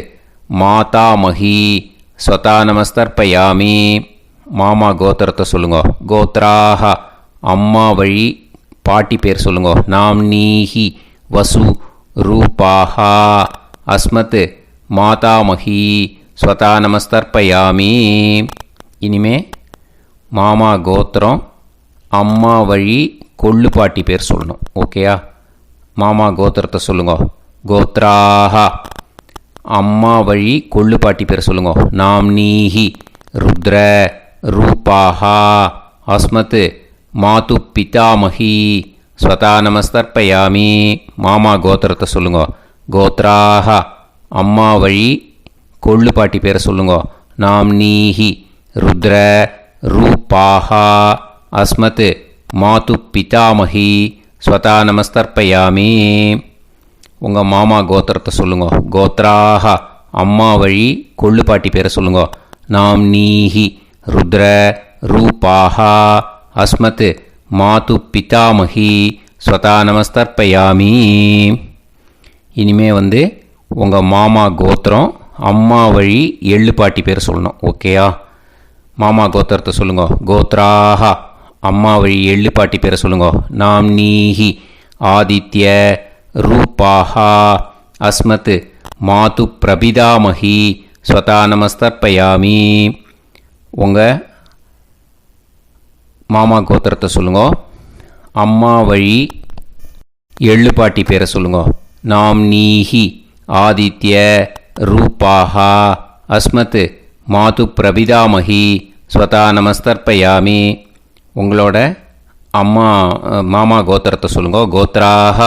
மாதாமகி ஸ்வதா நமஸ்தர்ப்பயாமி. மாமா கோத்திரத்தை சொல்லுங்க. கோத்ராக அம்மா வழி பாட்டி பேர் சொல்லுங்க. நாம் நீஹி வசு ரூபாஹா அஸ்மத் மாதாமகி ஸ்வதா நமஸ்தர்ப்பயாமி. இனிமே மாமா கோத்திரம் அம்மா வழி கொள்ளு பாட்டி பேர் சொல்லணும். ஓகேயா? மாமா கோத்திரத்தை சொல்லுங்க. கோத்ராக அம்மா வழி கொள்ளுப்பாட்டி பேர் சொல்லுங்க. நாம்னீஹி ருத்ர ரூபாஹா அஸ்மத் மாது பிதாமஹி ஸ்வதா நமஸ்தர்ப்பயாமி. மாமா கோத்திரத்தை சொல்லுங்க. கோத்ராஹ அம்மா வழி கொள்ளுப்பாட்டி பேரை சொல்லுங்க. நாம்னீஹி ருத்ர ரூபாஹா அஸ்மத் மாது பிதாமஹி ஸ்வதா நமஸ்தர்ப்பயாமி. உங்கள் மாமா கோத்திரத்தை சொல்லுங்க. கோத்ராஹ அம்மா வழி கொள்ளுப்பாட்டி பேரை சொல்லுங்க. நாம்னீஹி ருத்ர ரூபாஹா அஸ்மத் மாது பிதாமஹி ஸ்வதா நமஸ்தர்ப்பயாமி. இனிமே உங்கள் மாமா கோத்திரம் அம்மா வழி எள்ளுப்பாட்டி பேர் சொல்லணும். ஓகேயா? மாமா கோத்திரத்தை சொல்லுங்க. கோத்ராஹா அம்மா வழி எள்ளுப்பாட்டி பேரை சொல்லுங்க. நாம்னீஹி ஆதித்ய ரூபாஹா அஸ்மத் மாது பிரபிதாமஹி ஸ்வதா நமஸ்தர்ப்பயாமி. உங்கள் மாமா கோத்திரத்தை சொல்லுங்க. அம்மா வழி எள்ளுப்பாட்டி பேரை சொல்லுங்க. நாம்னீஹி ஆதித்ய ரூபாஹா அஸ்மத் மாது பிரபிதாமஹி ஸ்வதா நமஸ்தர்ப்பயாமி. உங்களோட மாமா கோத்திரத்தை சொல்லுங்க. கோத்ராஹ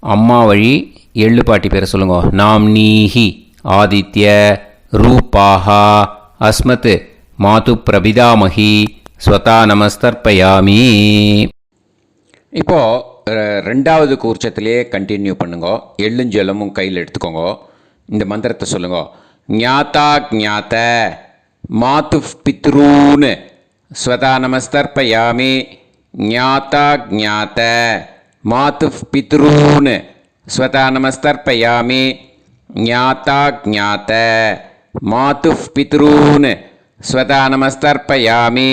அம்மா வழி எள்ளுப்பாட்டி பேரை சொல்லுங்க. நாம்னீஹி ஆதித்ய ரூபாஹா அஸ்மத் மாது பிரபிதாமஹி ஸ்வதா நமஸ்தர்ப்பயாமி. இப்போது ரெண்டாவது கூர்ச்சத்திலே கண்டினியூ பண்ணுங்க. எள்ளும் ஜலமும் கையில் எடுத்துக்கோங்க. இந்த மந்திரத்தை சொல்லுங்க. ஞாதா ஞாத மாது பித்ரூன் ஸ்வதா நமஸ்தர்ப்பயாமி. ஞாதா ஞாத மாது பித்ரூன் ஸ்வதா நமஸ்தர்ப்பயாமி. ஞாதா ஞாத மாது பித்ரூன் ஸ்வதா நமஸ்தர்ப்பயாமி.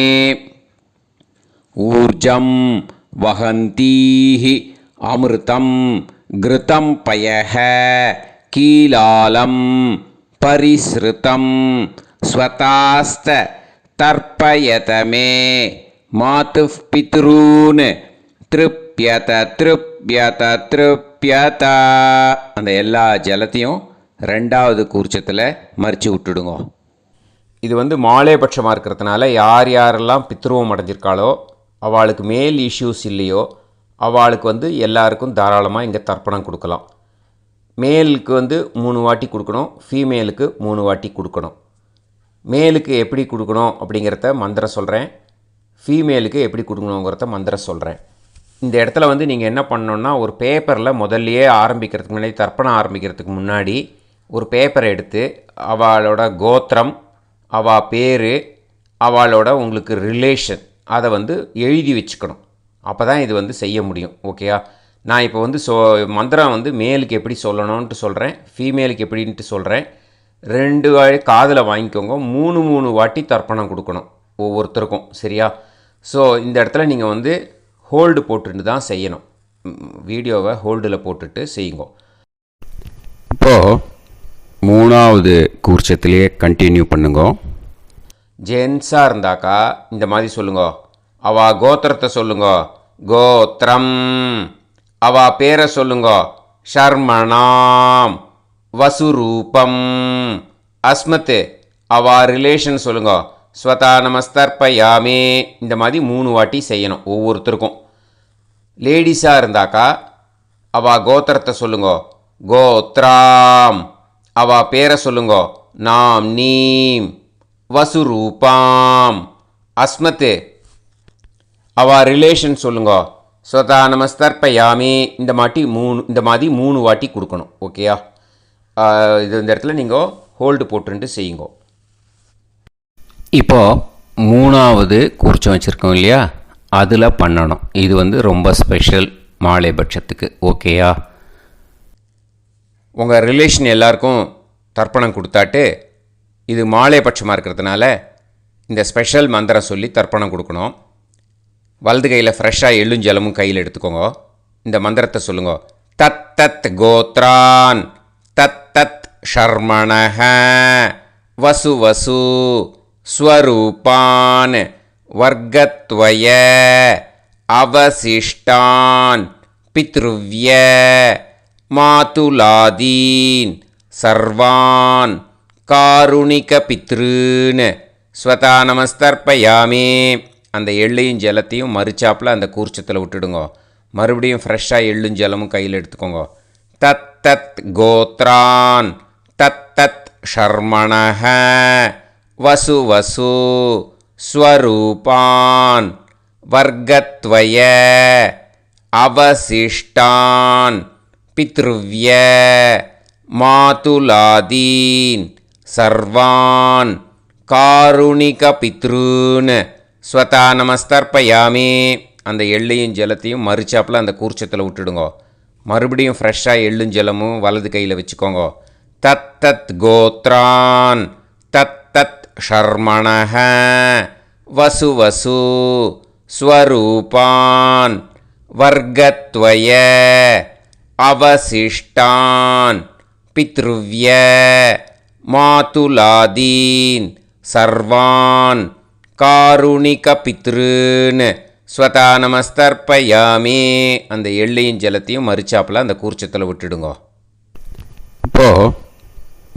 ஊர்ஜம் வஹந்தீஹி அமிர்தம் கிருதம் பயஹ கீலாலம் பரிஸ்ருதம் ஸ்வதாஸ்த தர்ப்பயதமே மாது பித்ரூன் திருப்யத திருப்யத திருப்யத. அந்த எல்லா ஜலத்தையும் ரெண்டாவது கூர்ச்சத்தில் மறித்து விட்டுடுங்க. இது மாலைபட்சமாக இருக்கிறதுனால யார் யாரெல்லாம் பித்ருவம் அடைஞ்சிருக்காளோ அவளுக்கு மேல் இஷ்யூஸ் இல்லையோ அவளுக்கு எல்லாருக்கும் தாராளமாக இங்கே தர்ப்பணம் கொடுக்கலாம். மேலுக்கு 3 வாட்டி கொடுக்கணும், ஃபீமேலுக்கு 3 வாட்டி கொடுக்கணும். மேலுக்கு எப்படி கொடுக்கணும் அப்படிங்கிறத மந்திரம் சொல்கிறேன், ஃபீமேலுக்கு எப்படி கொடுக்கணுங்கிறத மந்திரம் சொல்கிறேன். இந்த இடத்துல நீங்கள் என்ன பண்ணணுன்னா, ஒரு பேப்பரில் முதல்லையே ஆரம்பிக்கிறதுக்கு முன்னாடி, தர்ப்பணம் ஆரம்பிக்கிறதுக்கு முன்னாடி ஒரு பேப்பரை எடுத்து அவளோட கோத்திரம், அவள் பேர், அவளோட உங்களுக்கு ரிலேஷன் அதை எழுதி வச்சுக்கணும். அப்போ தான் இது செய்ய முடியும். ஓகேயா? நான் இப்போ மந்திரம் மேலுக்கு எப்படி சொல்லணும்ன்ட்டு சொல்கிறேன், ஃபீமேலுக்கு எப்படின்ட்டு சொல்கிறேன். 2 காதில் வாங்கிக்கோங்க. 3 வாட்டி தர்ப்பணம் கொடுக்கணும் ஒவ்வொருத்தருக்கும். சரியா? ஸோ இந்த இடத்துல நீங்கள் ஹோல்டு போட்டுட்டு தான் செய்யணும். வீடியோவை ஹோல்டில் போட்டுட்டு செய்யுங்க. இப்போது 3வது கூர்ச்சத்திலே கண்டினியூ பண்ணுங்க. ஜென்ஸாக இருந்தாக்கா இந்த மாதிரி சொல்லுங்க. அவா கோத்திரத்தை சொல்லுங்க. கோத்திரம். அவா பேரை சொல்லுங்க. ஷர்மணாம் வசுரூபம் அஸ்மத். அவா ரிலேஷன் சொல்லுங்க. ஸ்வதா நமஸ்தர்ப்பயாமி. இந்த மாதிரி 3 வாட்டி செய்யணும் ஒவ்வொருத்தருக்கும். லேடிஸாக இருந்தாக்கா அவா கோத்திரத்தை சொல்லுங்க. கோத்ராம். அவா பேரை சொல்லுங்க. நாம் நீம் வசுரூபாம் அஸ்மத். அவா ரிலேஷன் சொல்லுங்க. ஸ்வதா நமஸ்தர்ப்பயாமி. இந்த மாதிரி 3 வாட்டி கொடுக்கணும். ஓகேயா? இந்த இடத்துல நீங்கள் ஹோல்டு போட்டுட்டு செய்யுங்க. இப்போது 3வது கூர்ச்சம் வச்சுருக்கோம் இல்லையா, அதில் பண்ணணும். இது ரொம்ப ஸ்பெஷல் மாலைபட்சத்துக்கு. ஓகேயா? உங்கள் ரிலேஷன் எல்லாருக்கும் தர்ப்பணம் கொடுத்தாட்டு இது மாலைபட்சமாக இருக்கிறதுனால இந்த ஸ்பெஷல் மந்திரம் சொல்லி தர்ப்பணம் கொடுக்கணும். வலது கையில் ஃப்ரெஷ்ஷாக எள்ளும் ஜலமும் கையில் எடுத்துக்கோங்க. இந்த மந்திரத்தை சொல்லுங்க. தத் தத் கோத்ரான் தத் தத் ஷர்மணஹ வசு வசு ஸ்வரூபான் வர்க்கத்வய அவசிஷ்டான் பித்ருவ்ய மாதுலாதீன் சர்வான் காருணிகபித்ருன் ஸ்வதா நமஸ்தர்ப்பயாமி. அந்த எள்ளையும் ஜலத்தையும் மறுச்சாப்பில் அந்த கூர்ச்சத்தில் விட்டுடுங்க. மறுபடியும் ஃப்ரெஷ்ஷாக எள்ளும் ஜலமும் கையில் எடுத்துக்கோங்க. தத் தத் கோத்ரான் தத் தத் ஷர்மணஹ வசு வசு ஸ்வரூபான் வர்க்கத்வய அவசிஷ்டான் பித்ருவ்ய மாதுலாதீன் சர்வான் காருணிகபித்ருன் ஸ்வதா நமஸ்தர்ப்பயாமி. அந்த எள்ளையும் ஜலத்தையும் மறுச்சாப்பில் அந்த கூர்ச்சத்தில் விட்டுடுங்க. மறுபடியும் ஃப்ரெஷ்ஷாக எள்ளும் ஜலமும் வலது கையில் வச்சுக்கோங்க. தத் தத் கோத்ரான் தத் தத் ஷர்மணஹ வசு வசு ஸ்வரூபான் வர்க்கத்வய அவசிஷ்டான் பித்ருவ்ய மாதுலாதீன் சர்வான் காருணிகபித்ருன் ஸ்வதா நமஸ்தர்ப்பயாமி. அந்த எள்ளையும் ஜலத்தையும் மறுச்சாப்பில் அந்த கூர்ச்சத்தில் விட்டுடுங்க. இப்போது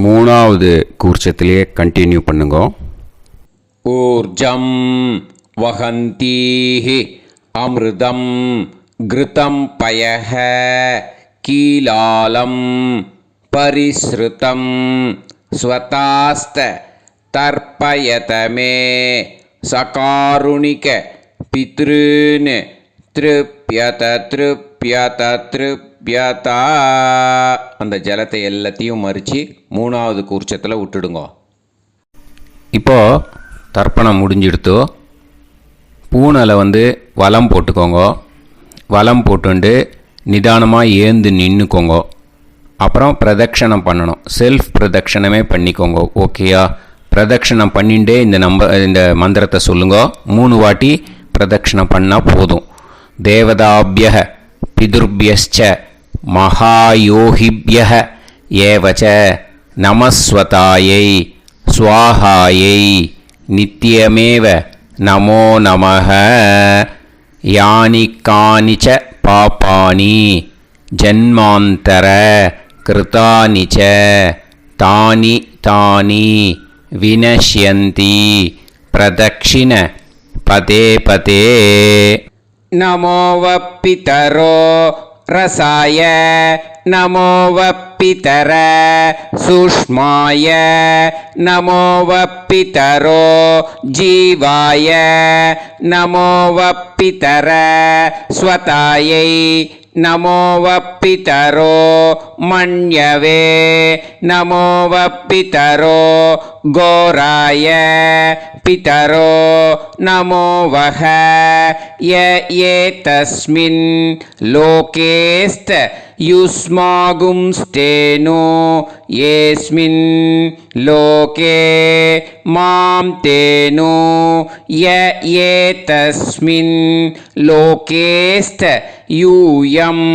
மூணாவது கூர்ச்சத்திலேயே கண்டினியூ பண்ணுங்க. ஊர்ஜம் வஹந்தீஹி அமிர்தம் கிருதம் பயஹ கீலாலம் பரிஸ்ருதம் ஸ்வதாஸ்த தர்ப்பயதமே சகாருணிக பித்ருன் திருப்யத திருப்யத திருப்யதா. அந்த ஜலத்தை எல்லாத்தையும் மறித்து மூணாவது கூர்ச்சத்தில் விட்டுடுங்க. இப்போது தர்ப்பணம் முடிஞ்சிடுத்தோ பூனலை வலம் போட்டுக்கோங்க. வலம் போட்டுண்டு நிதானமாக ஏந்து நின்றுக்கோங்க. அப்புறம் பிரதட்சணம் பண்ணணும். செல்ஃப் பிரதட்சணமே பண்ணிக்கோங்க. ஓகேயா? பிரதட்சணம் பண்ணிண்டே இந்த மந்திரத்தை சொல்லுங்க. 3 வாட்டி பிரதட்சணம் பண்ணால் போதும். தேவதாபிய பிதுர்பியச்ச மகாயோகிபிய ஏவச்ச நமஸ்வதாயை ஸ்வாஹாயை நித்யமேவ நமோ நமஹ. யானி கானிச்ச பாபானி ஜன்மாந்தர கிருதானி ச தானி தானி வினஷ்யந்தி பிரதக்ஷிண பதே பதே. நமோ வப்பிதரோ ரசாய நமோ வப்பிதர சூஷ்மாய நமோ வப்பிதரோ ஜீவாய நமோ வப்பிதர ஸ்வதாயை நமோ வப்பிதரோ மண்யவே நமோ வப்பிதரோ கோராய பிதரோ நமோ வஹ ஏதஸ்மின் லோகேஸ்த யுஸ்மாகும்ஸ்தேனோ ஏஸ்மின் லோகே மாம் தேனோ ஏதஸ்மின் லோகேஸ்த யூயம்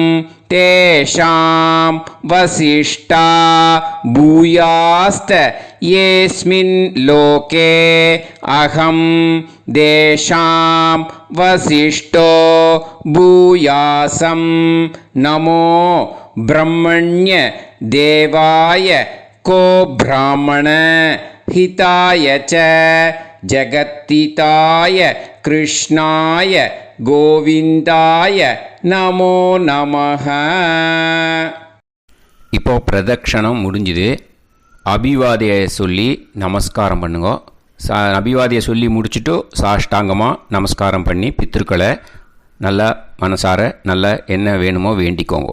தேஷாம் வசிஷ்டா பூயாஸ்த ஏஸ்மின் லோகே அகம் தேஷாம் வசிஷ்டோ பூயாசம் நமோ பிரம்மண்ய தேவாய கோ பிராமண ஹிதாய ச ஜகத்திதாய கிருஷ்ணாய கோவிந்தாய நமோ நமஹ. இப்போ பிரதட்சணம் முடிஞ்சுது. அபிவாதியை சொல்லி நமஸ்காரம் பண்ணுங்க. அபிவாதியை சொல்லி முடிச்சுட்டு சாஷ்டாங்கமாக நமஸ்காரம் பண்ணி பித்திருக்களை நல்லா மனசார நல்லா என்ன வேணுமோ வேண்டிக்கோங்க.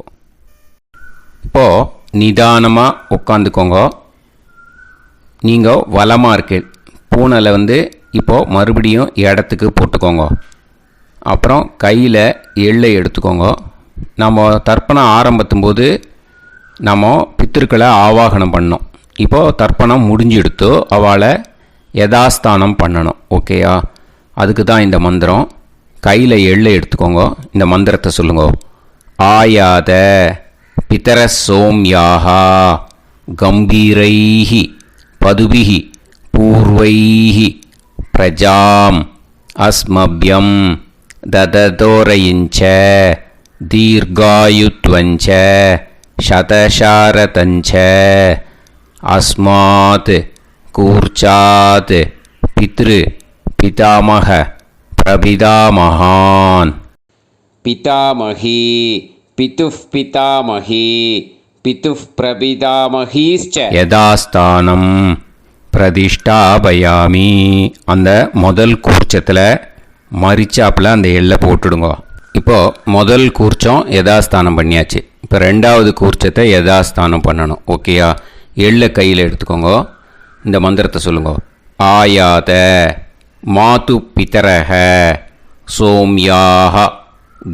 இப்போது நிதானமாக உட்காந்துக்கோங்க. நீங்கள் வலமாக இருக்கு பூனலை இப்போது மறுபடியும் இடத்துக்கு போட்டுக்கோங்க. அப்புறம் கையில் எள்ளை எடுத்துக்கோங்க. நம்ம தர்ப்பணம் ஆரம்பத்தும் போது நம்ம பித்திருக்களை ஆவாகனம் பண்ணோம். இப்போது தர்ப்பணம் முடிஞ்செடுத்து அவளை யதாஸ்தானம் பண்ணணும். ஓகேயா? அதுக்கு தான் இந்த மந்திரம். கையில் எள்ளை எடுத்துக்கோங்க. இந்த மந்திரத்தை சொல்லுங்க. ஆயாத பிதர சோம்யாஹா கம்பீரைஹி பதுபிஹி பூர்வைஹி பிரஜாம் அஸ்மப்யம் தததோரயிஞ்ச தீர்காயுத்வஞ்ச சதசாரதஞ்ச अस्मात् कूर्चात् पितृ पितामह प्रपितामहान् पितामही पितुः पितामही पितुः प्रपितामहीश्च யதாஸ்தானம் பிரதிஷ்டாபயாமி. அந்த முதல் கூர்ச்சத்தில் மரிச்சாப்பில் அந்த எல்லை போட்டுடுங்க. இப்போது முதல் கூர்ச்சம் யதாஸ்தானம் பண்ணியாச்சு. இப்போ ரெண்டாவது கூர்ச்சத்தை யதாஸ்தானம் பண்ணணும். ஓகேயா? எள்ளை கையில் எடுத்துக்கோங்க. இந்த மந்திரத்தை சொல்லுங்க. ஆயாத மாது பிதரக சோம்யாக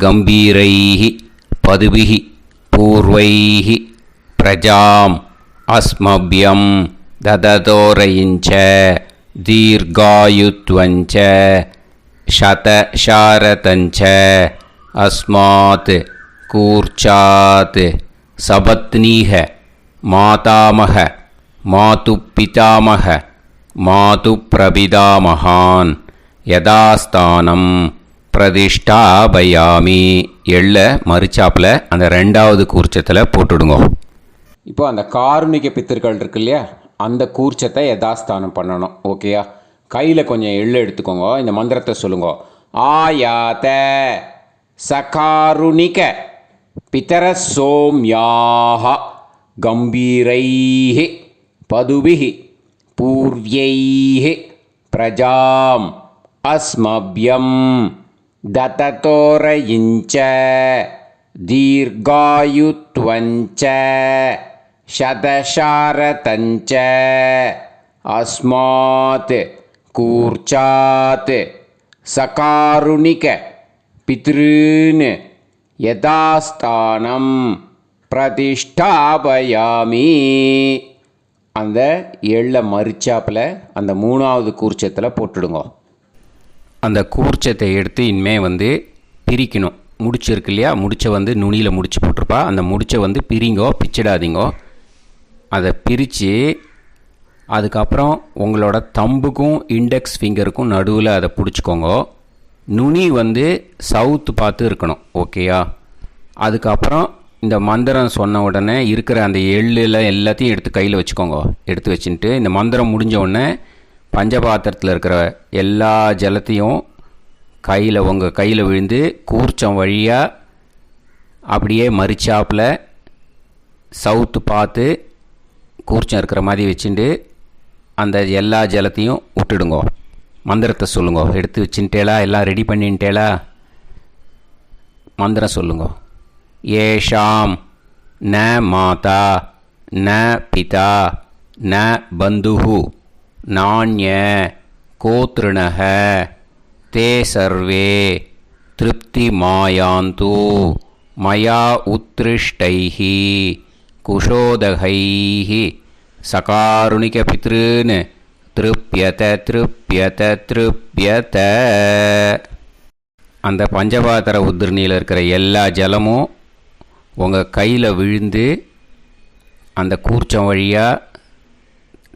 கம்பீரைஹி பதுபிஹி பூர்வைஹி பிரஜாம் அஸ்மபியம் தததோரயிஞ்ச தீர்காயுத்வஞ்ச சதசாரதஞ்ச அஸ்மாத் கூர்ச்சாத் சபத்னீஹ மாதாமஹ மாது பிதாமஹ மாது பிரபிதாமகான் யதாஸ்தானம் பிரதிஷ்டாபயாமி. எள்ள மறுச்சாப்பில் அந்த ரெண்டாவது கூர்ச்சத்தில் போட்டுடுங்க. இப்போ அந்த காருணிக பித்தர்கள் இருக்கு இல்லையா, அந்த கூர்ச்சத்தை யதாஸ்தானம் பண்ணணும். ஓகேயா? கையில் கொஞ்சம் எள்ளு எடுத்துக்கோங்க. இந்த மந்திரத்தை சொல்லுங்க. ஆயாத சகாருணிக பிதர சோம்யாக கம்பீரைஹி பதுபிஹி பூர்வைஹி பிரஜாம் அஸ்மபியம் தததோரயிஞ்ச தீர்காயுத்வஞ்ச சதசாரதஞ்ச அஸ்மாத் கூர்ச்சாத் சகாருணிக பித்ருன் யதாஸ்தானம் பிரதிஷ்டாபயாமி. அந்த எள்ளை மரிச்சாப்பில் அந்த மூணாவது கூர்ச்சத்தில் போட்டுடுங்க. அந்த கூர்ச்சத்தை எடுத்து இனிமேல் பிரிக்கணும். முடிச்சு இருக்கு இல்லையா, முடிச்சை நுனியில் முடிச்சு போட்டிருப்பா. அந்த முடிச்சை பிரிங்கோ, பிச்சிடாதீங்கோ. அதை பிரித்து அதுக்கப்புறம் உங்களோட தம்புக்கும் இண்டெக்ஸ் ஃபிங்கருக்கும் நடுவில் அதை பிடிச்சிக்கோங்க. நுனி சவுத்து பார்த்து இருக்கணும். ஓகேயா? அதுக்கப்புறம் இந்த மந்திரம் சொன்ன உடனே இருக்கிற அந்த எள்ளில் எல்லாத்தையும் எடுத்து கையில் வச்சுக்கோங்க. எடுத்து வச்சுட்டு இந்த மந்திரம் முடிஞ்ச உடனே பஞ்சபாத்திரத்தில் இருக்கிற எல்லா ஜலத்தையும் உங்கள் கையில் விழுந்து கூர்ச்சம் வழியாக அப்படியே மரிச்சாப்பில் சவுத்து பார்த்து கூர்ச்சம் இருக்கிற மாதிரி வச்சுட்டு அந்த எல்லா ஜலத்தையும் விட்டுடுங்க. மந்திரத்தை சொல்லுங்க. எடுத்து வச்சுட்டேலா? எல்லாம் ரெடி பண்ணிட்டேலா? மந்திரம் சொல்லுங்க. ஏஷாம் ந மாதா ந பிதா ந பந்துஹு நாண்ய கோத்ருணஹ தே சர்வே திருப்தி மாயாந்து மயா உத்ருஷ்டைஹி குஷோதகைஹி சகாருணிக பித்ருன் திருப்யத திருப்யத திருப்யத. அந்த பஞ்சபாத்திர உதிரணியில் இருக்கிற எல்லா ஜலமும் உங்கள் கையில் விழுந்து அந்த கூர்ச்சம் வழியாக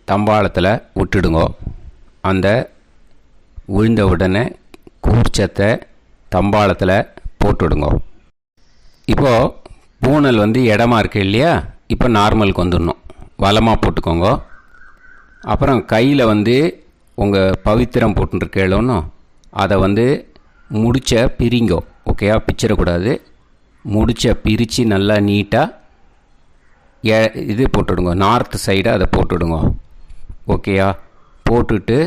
தம்பாளத்தில் விட்டுடுங்க. அந்த விழுந்த உடனே கூர்ச்சத்தை தம்பாளத்தில் போட்டுவிடுங்க. இப்போது பூனல் இடமா இருக்கு இல்லையா, இப்போ நார்மலுக்கு வந்துடணும். வலமாக போட்டுக்கோங்க. அப்புறம் கையில் உங்கள் பவித்திரம் போட்டுருக்கேளோன்னு அதை முடிச்ச பிரிங்கோ. ஓகேயா? பிச்சிடக்கூடாது. முடிச்ச பிரித்து நல்லா நீட்டாக இது போட்டுடுங்க. நார்த் சைடு அதை போட்டுவிடுங்க. ஓகேயா? போட்டுட்டு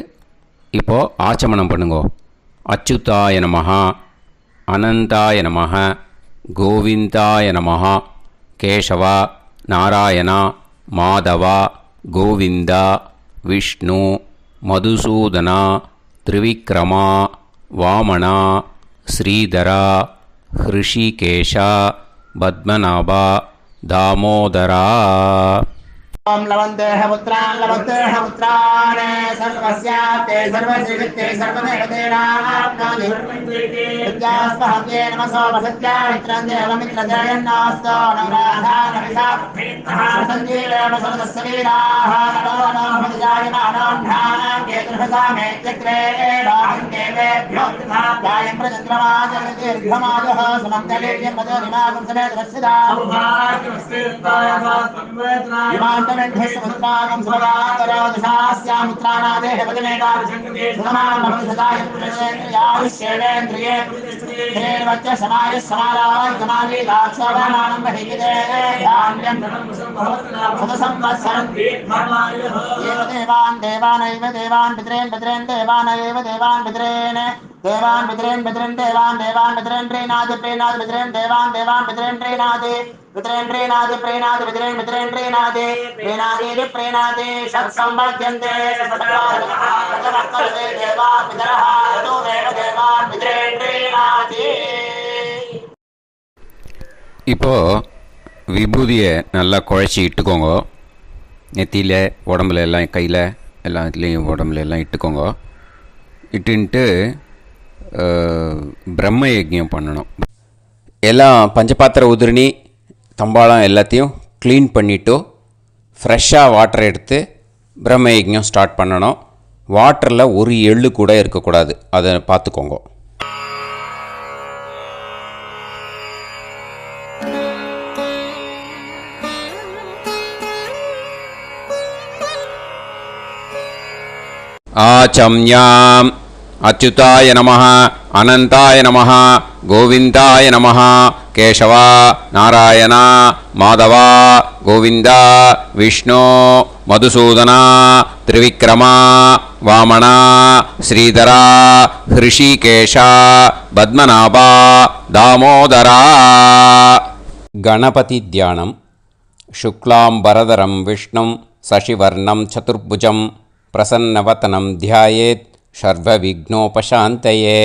இப்போது ஆச்சமனம் பண்ணுங்க. அச்சுதாய நமஹ அனந்தாய நமஹ கோவிந்தாய நமஹ கேசவா நாராயணா மாதவா கோவிந்தா விஷ்ணு மதுசூதனா திரிவிக்ரமா வாமனா ஸ்ரீதரா ஹிருஷிகேஷா பத்மநாபா தாமோதரா. ओम लवन्तेह पुत्रान् लवन्तेह पुत्रान् सर्वस्याप्ते सर्वश्रीवित्ते सर्वदेवतेनाप्नादि विद्यास्पहत्ये नमसो वसत्यामित्रं देवमित्रजयन्नास्तो नवराधानविषाभ्येत्तः सञ्जीवेन सर्वस्वीराः नमो नमोऽजायमानोऽन्धानां केतुर्हसामेत्यग्रे बाहुं देवेभ्यो गायं प्रचन्द्रमाजगदीर्घमाजः सुमङ्गले जन्मजोनिमागं समेत रक्षिता समेध्यस्वधानं सुभगाकरोदशास्यामित्राणादे हेवदमेकादशङ्कृते सुमानमनुसदाय पुरुषेन्द्रियाविश्येवेन्द्रिये हेवच्च समाय समाराय समाली दाक्षावानानं बहिविदे धान्यं सदसंवत्सरं देवान् देवान् पितॄन् पितॄन् देवानैव देवान् पितॄन् देवान् पितॄन् पितॄन् देवान् पितॄन् प्रीणाति प्रीणाति पितॄन् देवान् पितॄन् प्रीणाति पितॄन् प्रीणाति प्रीणाति पितॄन् पितॄन् प्रीणाति प्रीणाति प्रीणाति षट्संवर्ध्यन्ते सचवर्तते देवा पितरः ततोदेव देवान् पितॄन् प्रीणाति. இப்போது விபூதியை நல்லா குழச்சி இட்டுக்கோங்க. நெத்தியில் உடம்புல எல்லாம் கையில் எல்லாத்துலேயும் உடம்புல எல்லாம் இட்டுக்கோங்க. இட்டுன்ட்டு பிரம்ம யஜ்ஞம் பண்ணணும். எல்லாம் பஞ்சபாத்திர உதிரணி தம்பாளம் எல்லாத்தையும் க்ளீன் பண்ணிவிட்டு ஃப்ரெஷ்ஷாக வாட்டர் எடுத்து பிரம்ம யஜ்ஞம் ஸ்டார்ட் பண்ணணும். வாட்டரில் ஒரு எள்ளு கூட இருக்கக்கூடாது, அதை பார்த்துக்கோங்க. ஆச்சம்யாம் அச்சுதாய நமः அனந்தாய நமः கோவிந்தாய நமः கேசவா நாராயணா மாதவா கோவிந்தா விஷ்ணு மதுசூதனா திரிவிக்ரமா வாமனா ஸ்ரீதரா ஹிருஷிகேஷா பத்மநாபா தாமோதரா. கணபதி தியானம். சுக்லாம்பரதரம் விஷ்ணும் சசிவர்ணம் சதுர்புஜம் பிரசன்னவதனம் தியாயேத் சர்வவிக்னோபசாந்தயே.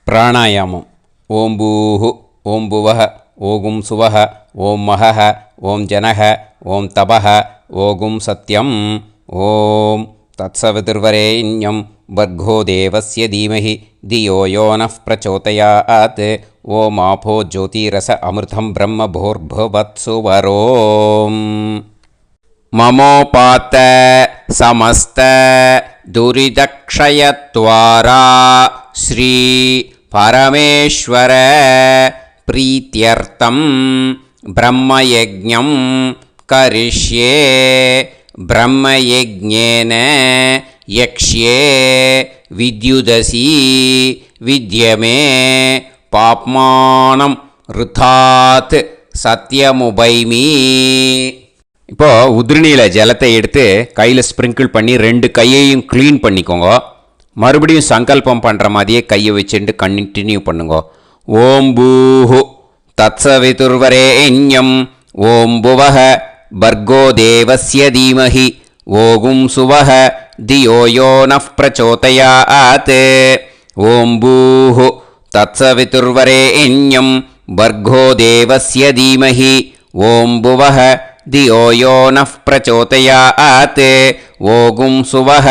பிராணாயாமம். ஓம் பூஹு ஓம் புவஹ ஓகும் சுவஹ ஓம் மஹஹ ஓம் ஜனஹ ஓம் தபஹ ஓகும் சத்யம். ஓம் தத்சவிதுர்வரேண்யம் வர்கோ தேவஸ்ய தீமஹி தியோ யோ நः பிரச்சோதயாத். ஓம் ஆபோ ஜோதிரஸ அமிர்தம் பிரம்ம भूर्भुवत्सुवरोम्. ममोपात समस्त दुरिदक्षयत्वारा श्री परमेश्वर प्रीत्यर्थं ब्रह्मयज्ञं करिष्ये. ब्रह्मयज्ञेन यक्ष्ये विद्युदसि विद्यमे पाप्मानं ऋथात् सत्यमुपैमि. இப்போது உதிரணியில் ஜலத்தை எடுத்து கையில் ஸ்ப்ரிங்கிள் பண்ணி 2 கையையும் க்ளீன் பண்ணிக்கோங்க. மறுபடியும் சங்கல்பம் பண்ணுற மாதிரியே கையை வச்சுட்டு கண்டினியூ பண்ணுங்க. ஓம் பூஹு தத்சவிதுர்வரேண்யம் ஓம் புவஹ பர்கோ தேவஸ்ய தீமஹி ஓகும் சுவஹ தியோ யோ நः பிரச்சோதயாத். ஓம் பூஹு தத்சவிதுர்வரேண்யம் பர்கோ தேவஸ்ய தீமஹி ஓம் புவஹ தியோ யோ நः பிரச்சோதயாத். ஓகும் சுவஹ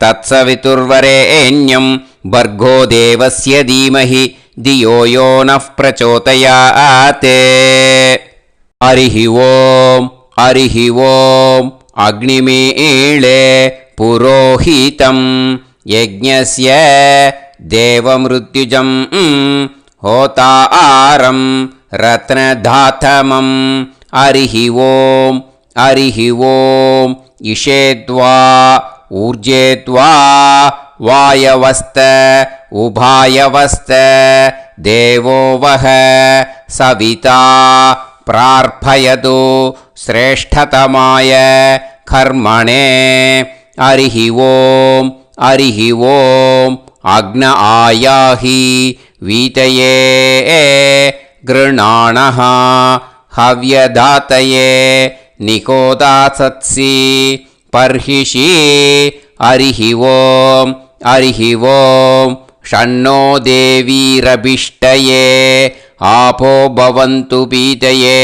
தத்சவிதுர்வரேண்யம் பர்கோ தேவஸ்ய தீமஹி தியோ யோ நः பிரச்சோதயாத். ஹரிஹி ஓம் ஹரிஹி ஓம். அக்னிமீளே புரோஹிதம் யஜ்ஞஸ்ய தேவமிருத்யுஜம் ஹோதாரம் ரத்னதாதமம். ஹரிஹி ஓம் ஹரிஹி ஓம். இஷேத்வா ஊர்ஜேத்வா வாயவஸ்த உபாயவஸ்த தேவோ வஹ சவிதா பிரார்ப்பயது ஸ்ரேஷ்டதமாய கர்மணே. ஹரிஹி ஓம் ஹரிஹி ஓம். அக்ன ஆயாஹி வீதயே கிருணாணஹ ஹவ்யதாத்தயே நிகோதாசத்சி பர்ஹிஷி. ஹரிஹி ஓம் ஹரிஹி ஓம். ஷண்ணோ தேவீரபிஷ்டயே ஆபோ பவந்து பீதயே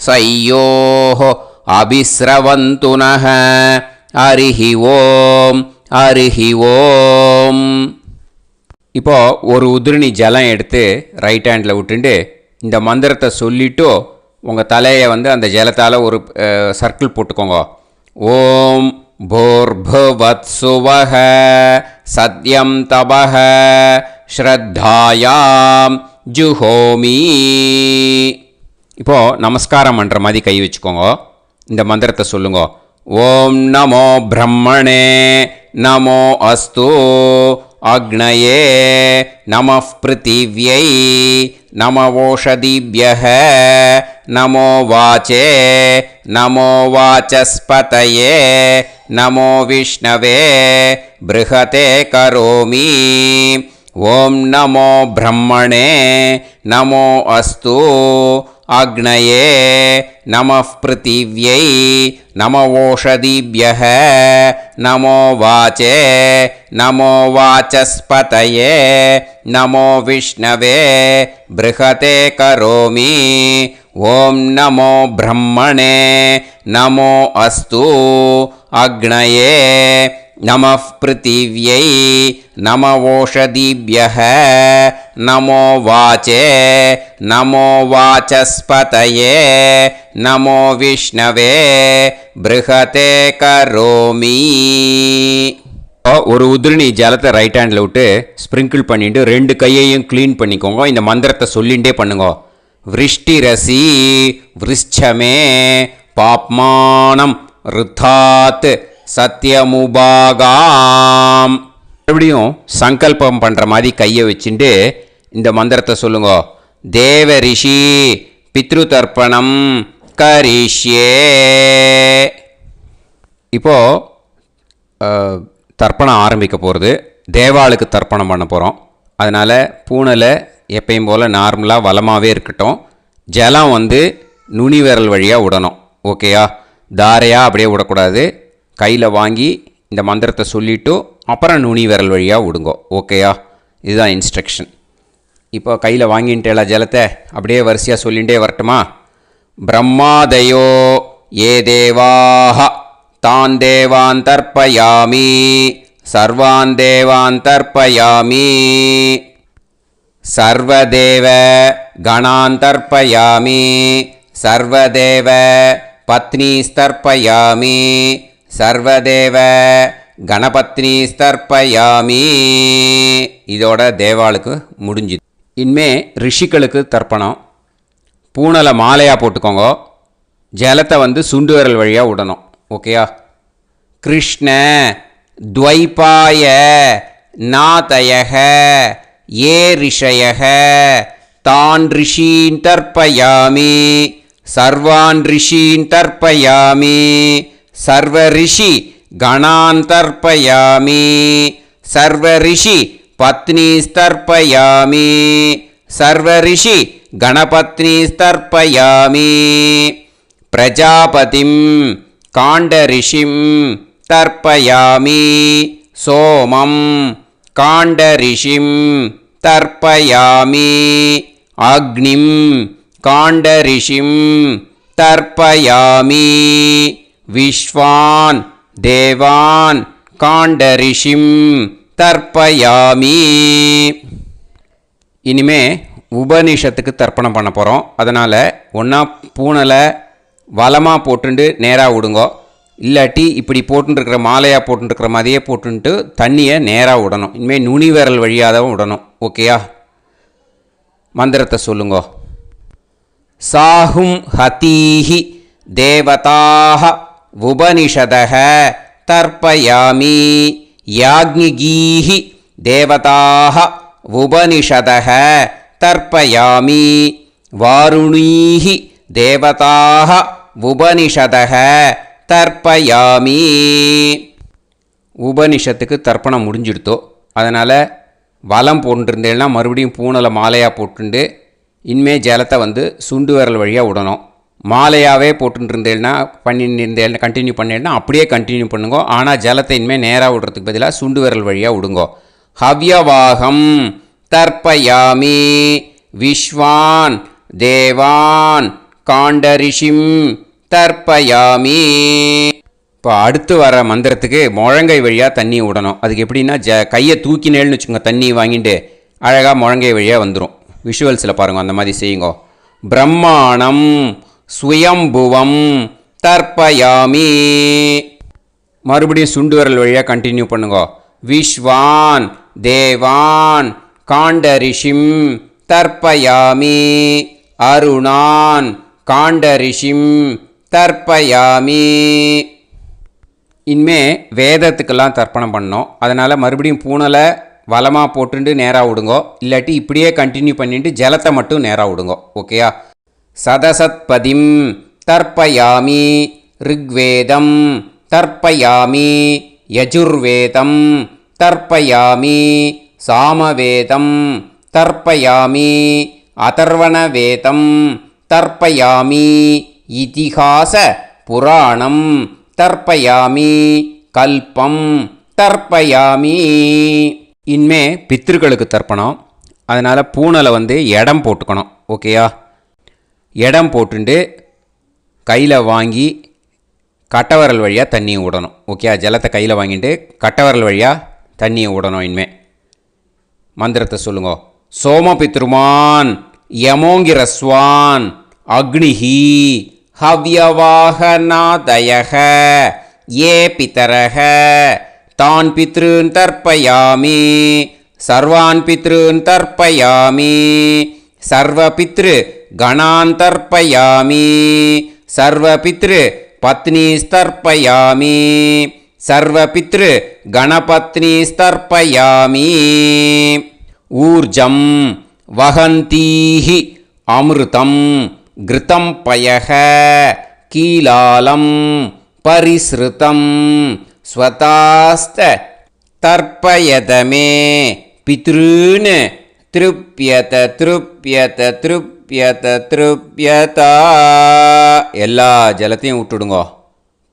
சய்யோः அபிஸ்ரவந்து நः. ஹரிஹி ஓம் ஹரிஹி ஓம். இப்போது ஒரு உதிரணி ஜலம் எடுத்து ரைட் ஹேண்டில் விட்டுண்டு இந்த மந்திரத்தை சொல்லிவிட்டு உங்கள் தலையை அந்த ஜலத்தால் ஒரு சர்க்கிள் போட்டுக்கோங்க. ஓம் भूर्भुवत्सुवः सत्यं तपः ஸ்ரத்தாயாம் ஜுஹோமி. இப்போது நமஸ்காரம் பண்ணுற மாதிரி கை வச்சுக்கோங்க. இந்த மந்திரத்தை சொல்லுங்க. ஓம் நமோ பிரம்மணே நமோ அஸ்து அக்னயே நமः பிருத்திவ்யை நம ஓஷதிப்யः நமோ வாச்சே நமோ வாசஸ்பதயே நமோ விஷ்ணவே ப்ருஹதே கரோமி. ஓம் நமோ பிரம்மணே நமோ அஸ்து அக்னயே நமः பிருத்திவ்யை நம ஓஷதிப்யः நமோ வாச்சே நமோ வாசஸ்பதயே நமோ விஷ்ணவே ப்ருஹதே கரோமி. ஓம் நமோ பிரம்மணே நமோ அஸ்து அக்னயே நமः பிருத்திவ்யை நம ஓஷதிப்யः நமோ வாச்சே நமோ வாசஸ்பதயே நமோ விஷ்ணவே ப்ருஹதே கரோமி. ஒரு உதிரணி ஜலத்தை ரைட் ஹேண்டில் விட்டு ஸ்ப்ரிங்கிள் பண்ணிட்டு 2 கையையும் க்ளீன் பண்ணிக்கோங்க. இந்த மந்திரத்தை சொல்லிகிட்டே பண்ணுங்க. விருஷ்டிரசி விருஷ்சமே பாப்மானம் ருத்தாத் சத்யமுபாகாம். மறுபடியும் சங்கல்பம் பண்ணுற மாதிரி கையை வச்சுட்டு இந்த மந்திரத்தை சொல்லுங்க. தேவ ரிஷி பித்ரு தர்ப்பணம் கரிஷ்யே. இப்போது தர்ப்பணம் ஆரம்பிக்க போகிறது. தேவாளுக்கு தர்ப்பணம் பண்ண போகிறோம். அதனால் பூனலை எப்பயும் போல் நார்மலாக வளமாகவே இருக்கட்டும். ஜலம் நுனி விரல் வழியாக விடணும். ஓகேயா? தாரையாக அப்படியே விடக்கூடாது. கையில் வாங்கி இந்த மந்திரத்தை சொல்லிவிட்டு அப்புறம் நுனி விரல் வழியாக விடுங்கோ. ஓகேயா? இதுதான் இன்ஸ்ட்ரக்ஷன். இப்போ கையில் வாங்கிட்டேல ஜலத்தை அப்படியே வரிசையாக சொல்லிகிட்டே வரட்டுமா? பிரம்மாதயோ ஏ தேவாஹ தான் தேவான் தர்ப்பயாமி சர்வான் தேவான் தர்ப்பயாமி சர்வதேவ கணான் தர்ப்பயாமி சர்வதேவ பத்னீஸ்தர்ப்பயாமி சர்வதேவ கணபத்னி ஸ்தர்ப்பயாமி. இதோட தேவாளுக்கு முடிஞ்சுது. இனிமே ரிஷிகளுக்கு தர்ப்பணம். பூனலை மாலையாக போட்டுக்கோங்க. ஜலத்தை சுண்டு விரல் வழியாக விடணும். ஓகேயா? கிருஷ்ண துவைபாய நாதயக ஏ ரிஷயக தான் ரிஷீன் தர்ப்பயாமி சர்வான் ரிஷீன் தர்ப்பயாமி சர்வ ரிஷி கணான் தர்ப்பயாமி சர்வ ரிஷி பத்னீஸ்தர்ப்பயாமி சர்வ ரிஷி கணபத்னீஸ்தர்ப்பயாமி பிரஜாபதிம் காண்டரிஷிம் தர்ப்பயாமி சோமம் காண்டரிஷிம் தர்ப்பயாமி அக்னிம் காண்டரிஷிம் தர்ப்பயாமி விஸ்வான் தேவான் காண்டரிஷிம் தர்ப்பயாமி. இனிமே உபனிஷத்துக்கு தர்ப்பணம் பண்ண போகிறோம். அதனால் ஒன்றா பூனலை வலமாக போட்டுண்டு நேராக விடுங்கோ. இல்லாட்டி இப்படி போட்டுருக்கிற மாலையாக போட்டுருக்கிற மாதிரியே போட்டுன்ட்டு தண்ணியை நேராக விடணும். இனிமேல் நுனி விரல் வழியாக தான் விடணும். ஓகேயா? மந்திரத்தை சொல்லுங்கோ. சாஹும் ஹதீஹி தேவதாக உபனிஷதக தர்ப்பயாமி யாக்ஞிகீஹி தேவதாக உபனிஷதக தர்ப்பயாமி வாருணீஹி தேவதாக உபனிஷதக தர்ப்பயாமி. உபனிஷத்துக்கு தர்ப்பணம் முடிஞ்சிடுத்தோ. அதனால் வலம் போட்டுருந்தேன்னா மறுபடியும் பூனலை மாலையாக போட்டுண்டு இனிமே ஜலத்தை சுண்டு விரல் வழியாக விடணும். மாலையாகவே போட்டுருந்தேன்னா பண்ணியிருந்தேன் கண்டினியூ பண்ணேன்னா அப்படியே கண்டினியூ பண்ணுங்க. ஆனால் ஜலத்தை இனிமேல் நேராக விடுறதுக்கு பதிலாக சுண்டு விரல் வழியாக விடுங்கோ. ஹவ்யவாகம் தர்ப்பயாமி விஸ்வான் தேவான் காண்டரிஷிம் தர்ப்பயாமி. இப்போ அடுத்து வர மந்திரத்துக்கு முழங்கை வழியாக தண்ணி விடணும். அதுக்கு எப்படின்னா கையை தூக்கினேன்னு வச்சுக்கோங்க. தண்ணி வாங்கிட்டு அழகாக முழங்கை வழியாக வந்துடும். விஷுவல்ஸில் பாருங்கள், அந்த மாதிரி செய்யுங்க. பிரம்மாணம் சுயம்புவம் தர்ப்பயாமி. மறுபடியும் சுண்டு விரல் வழியாக கண்டினியூ பண்ணுங்க. விஸ்வான் தேவான் காண்டரிஷிம் தர்ப்பயாமி அருணான் காண்டரிஷிம் தர்ப்பயாமி. இனிமே வேதத்துக்கெல்லாம் தர்ப்பணம் பண்ணோம். அதனால் மறுபடியும் பூனலை வலமாக போட்டுட்டு நேராக விடுங்கோ. இல்லாட்டி இப்படியே கண்டினியூ பண்ணிட்டு ஜலத்தை மட்டும் நேராக விடுங்கோ. ஓகேயா? சதசத்பதிம் தர்ப்பயாமி, ரிக்வேதம் தர்ப்பயாமி, யஜுர்வேதம் தர்ப்பயாமி, சாமவேதம் தர்ப்பயாமி, அதர்வணவேதம் தர்ப்பயாமி, இதிகாச புராணம் தர்ப்பயாமி, கல்பம் தர்ப்பயாமி. இனிமே பித்ருக்களுக்கு தர்ப்பணம். அதனால் பூனலை இடம் போட்டுக்கணும். ஓகேயா? இடம் போட்டுண்டு கையில் வாங்கி கட்டவரல் வழியாக தண்ணியை விடணும். ஓகே? ஜலத்தை கையில் வாங்கிட்டு கட்டவரல் வழியாக தண்ணியை விடணும். இனிமே மந்திரத்தை சொல்லுங்க. சோமபித்ருமான் யமோங்கிரஸ்வான் அக்னிஹி ஹவ்யவாகநாதயக ஏ பிதரக தான் பித்ருன் தர்ப்பயாமி, சர்வான் பித்ருன் தர்ப்பயாமி, சர்வபித்ரு கணான் தர்ப்பயாமி, சர்வபித்ரு பத்னீஸ்தர்ப்பயாமி, சர்வபித்ரு கணபத்னீஸ்தர்ப்பயாமி. ஊர்ஜம் வஹந்தீஹி அமிர்தம் கிருதம் பயக கீலாலம் பரிஸ்ருதம் ஸ்வதாஸ்த தர்ப்பயதமே பித்ருன் திருப்யத திருப்யத திருப்யத திருப்யதா. எல்லா ஜலத்தையும் விட்டுடுங்கோ.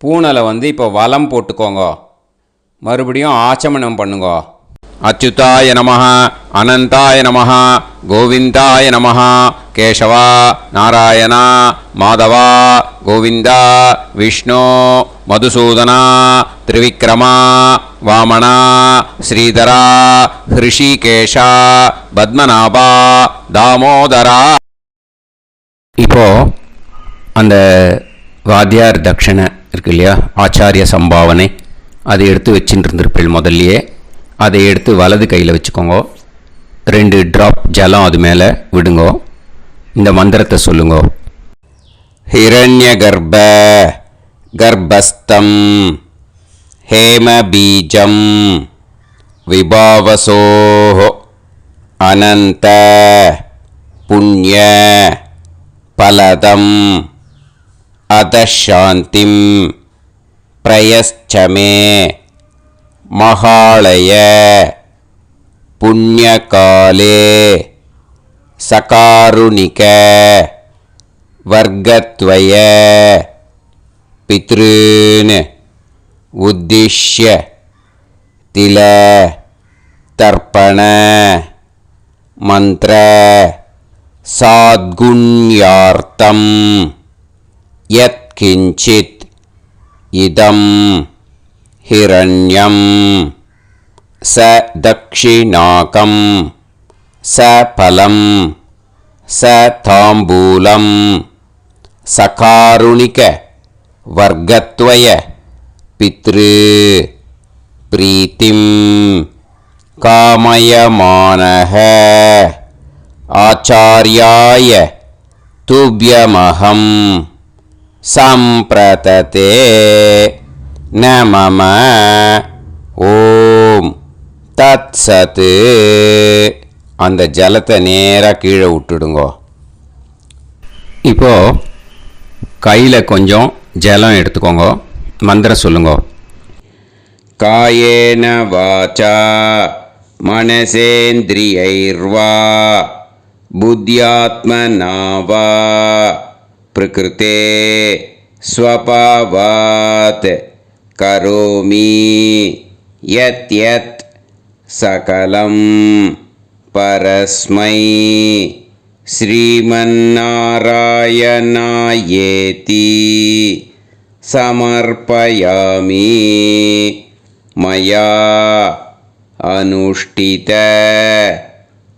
பூனலை இப்போ வலம் போட்டுக்கோங்க. மறுபடியும் ஆச்சமனம் பண்ணுங்கோ. அச்சுதாய நமஹ, அனந்தாய நமஹ, கோவிந்தாய நமஹ, கேசவா நாராயணா மாதவா கோவிந்தா விஷ்ணு மதுசூதனா திரிவிக்ரமா வாமனா ஸ்ரீதரா ஹிருஷிகேஷா பத்மநாபா தாமோதரா. இப்போ அந்த வாத்தியார் தட்சணை இருக்கு இல்லையா, ஆச்சாரிய சம்பாவனை, அதை எடுத்து வச்சுட்டு இருந்திருப்பேன் முதல்லையே. அதை எடுத்து வலது கையில் வச்சுக்கோங்க. 2 ட்ராப் ஜலம் அது மேலே விடுங்கோ. இந்த மந்திரத்தை சொல்லுங்கோ. ஹிரண்ய கர்ப்ப கர்ப்பஸ்தம் ஹேமபீஜம் விபாவசோ அனந்த புண்ணிய பலதம் அதசாந்திம் பிரயஸ்சமே மகாளய புண்ணியகாலே சகாருணிக வர்க்கத்வய பித்ருன் உத்திஷ்ய தில தர்ப்பண மந்திர சாத்குண்யார்த்தம் யத்கிஞ்சித் இதம் ஹிரண்யம் ச தக்ஷிணாகம் ச பலம் ச தாம்பூலம் சகாருணிக வர்க்கத்வய பித்ரு பிரீத்திம் காமயமானஹ ஆச்சார்யாய துப்யமஹம் சம்பிரததே நமம. ஓம் தத் சத். அந்த ஜலத்தை நேராக கீழே விட்டுடுங்கோ. இப்போது கையில் கொஞ்சம் ஜலம் எடுத்துக்கோங்க. மந்திரம் சொல்லுங்கோ. காயேன வாச்சா மனசேந்திரியைர்வா புத்யாத்மனா வா பிரகிருதே ஸ்வபாவாத் கரோமி யத் யத் சகலம் பரஸ்மை ஸ்ரீமன்னாராயணாயேதி சமர்ப்பயாமி மயா அனுஷ்டித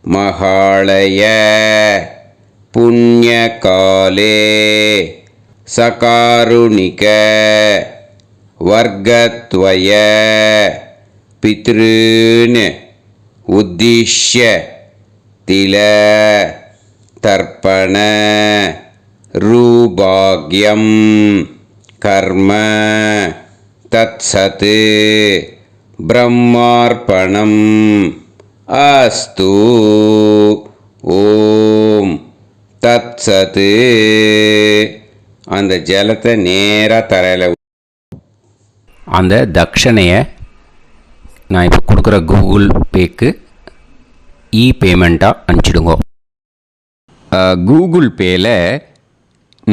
மகாளய புண்ணியகாலே சகாருணிக வர்க்கத்வய பித்ருன் உத்திஷ்ய தில தர்ப்பண ரூபாக்யம் கர்ம தத்சத் பிரம்மார்ப்பணம் அஸ்து ஓம் தத்சத். அந்த ஜலத்தை நேராக தரையில் அந்த தட்சணையை நான் இப்போ கொடுக்குற கூகுள் பேக்கு பேமெண்ட்டாக அனுப்பிச்சிடுங்க. கூகுள் பேயில்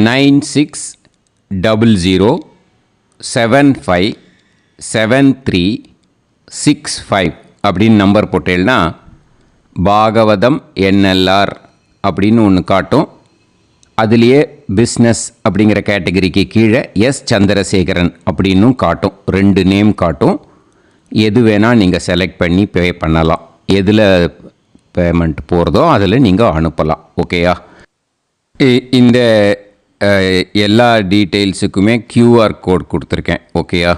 9600757365 அப்படின்னு நம்பர் போட்டேன்னா பாகவதம் NLR அப்படின்னு ஒன்று காட்டும். அதுலேயே பிஸ்னஸ் அப்படிங்கிற கேட்டகரிக்கு கீழே சந்திரசேகரன் அப்படின்னும் காட்டும். 2 நேம் காட்டும். எது வேணால் நீங்கள் செலக்ட் பண்ணி பே பண்ணலாம். எதில் பேமெண்ட் போகிறதோ அதில் நீங்கள் அனுப்பலாம். ஓகேயா? இந்த எல்லா டீட்டெயில்ஸுக்குமே QR கோட் கொடுத்துருக்கேன். ஓகேயா?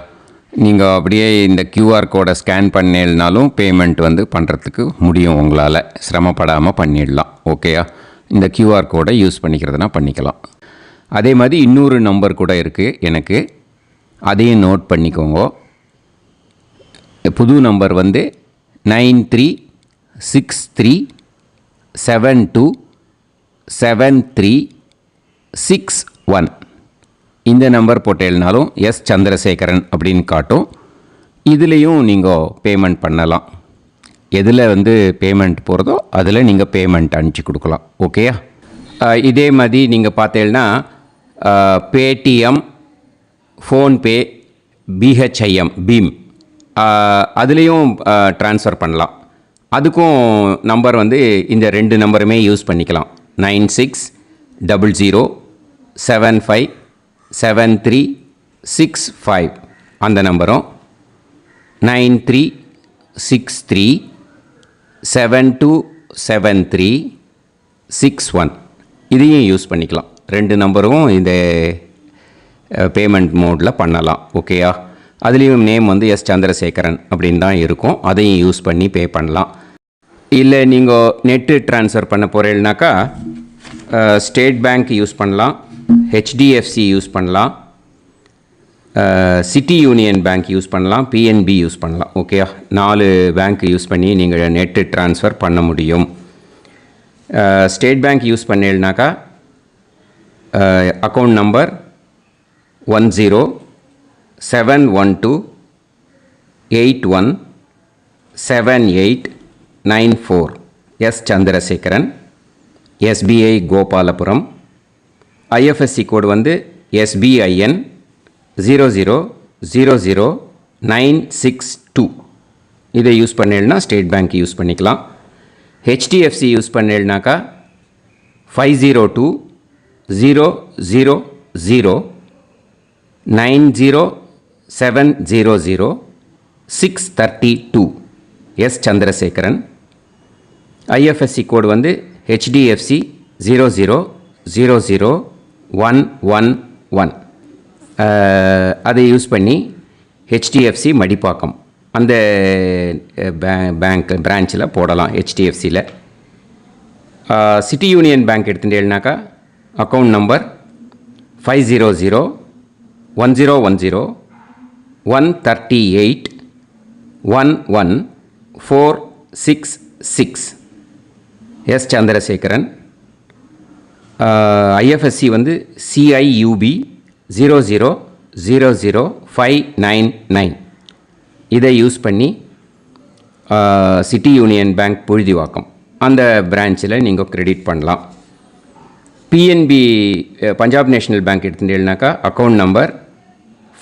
நீங்கள் அப்படியே இந்த QR கோடை ஸ்கேன் பண்ணேல்னாலும் பேமெண்ட் பண்ணுறதுக்கு முடியும். உங்களால் சிரமப்படாமல் பண்ணிடலாம். ஓகேயா? இந்த QR கோடை யூஸ் பண்ணிக்கிறதுனா பண்ணிக்கலாம். அதே மாதிரி இன்னொரு நம்பர் கூட இருக்குது எனக்கு, அதையும் நோட் பண்ணிக்கோங்க. புது நம்பர் 9363727361. இந்த நம்பர் போட்டேல்னாலும் சந்திரசேகரன் அப்படின்னு காட்டும். இதுலேயும் நீங்கள் பேமெண்ட் பண்ணலாம். எதில் பேமெண்ட் போகிறதோ அதில் நீங்கள் பேமெண்ட் அனுப்பிச்சி கொடுக்கலாம். ஓகேயா? இதே மாதிரி நீங்கள் பார்த்தேன்னா பேடிஎம், ஃபோன்பே, BHIM பீம் அதுலேயும் ட்ரான்ஸ்ஃபர் பண்ணலாம். அதுக்கும் நம்பர் இந்த 2 நம்பருமே யூஸ் பண்ணிக்கலாம். 9600757365 அந்த நம்பரும் 9363727361 இதையும் யூஸ் பண்ணிக்கலாம். 2 நம்பரும் இந்த பேமெண்ட் மோடில் பண்ணலாம். ஓகேயா? அதுலேயும் நேம் சந்திரசேகரன் அப்படின்னு தான் இருக்கும். அதையும் யூஸ் பண்ணி பே பண்ணலாம். இல்லை நீங்கள் நெட்டு ட்ரான்ஸ்ஃபர் பண்ண போகிறீங்கனாக்கா ஸ்டேட் பேங்க் யூஸ் பண்ணலாம், HDFC யூஸ் பண்ணலாம், சிட்டி யூனியன் பேங்க் யூஸ் பண்ணலாம், PNB யூஸ் பண்ணலாம். ஓகேயா? 4 பேங்க் யூஸ் பண்ணி நீங்கள் நெட்டு ட்ரான்ஸ்ஃபர் பண்ண முடியும். ஸ்டேட் பேங்க் யூஸ் பண்ணீங்கனாக்கா account number 1071281789 Chandrasekaran, SBI Gopalapuram. IFSC code SBIN 0000962. இதை யூஸ் பண்ணீங்கன்னா ஸ்டேட் பேங்க் யூஸ் பண்ணிக்கலாம். HDFC யூஸ் பண்ணீங்கனாக்கா 5020090700 சந்திரசேகரன். IFSC code HDFC 0000111. அதை யூஸ் பண்ணி HDFC மடிப்பாக்கம் அந்த பேங்க் பிரான்ச்சில் போடலாம். HDFCயில் சிட்டி யூனியன் பேங்க் எடுத்துட்டேன்னாக்கா account number 500101381146 Chandrasekaran. IFSC CIUB 0000599. இதை யூஸ் பண்ணி சிட்டி யூனியன் பேங்க் புழுதிவாக்கம் அந்த பிரான்ச்சில் நீங்கள் கிரெடிட் பண்ணலாம். PNB பஞ்சாப் நேஷ்னல் பேங்க் எடுத்துட்டீங்கன்னாக்கா account number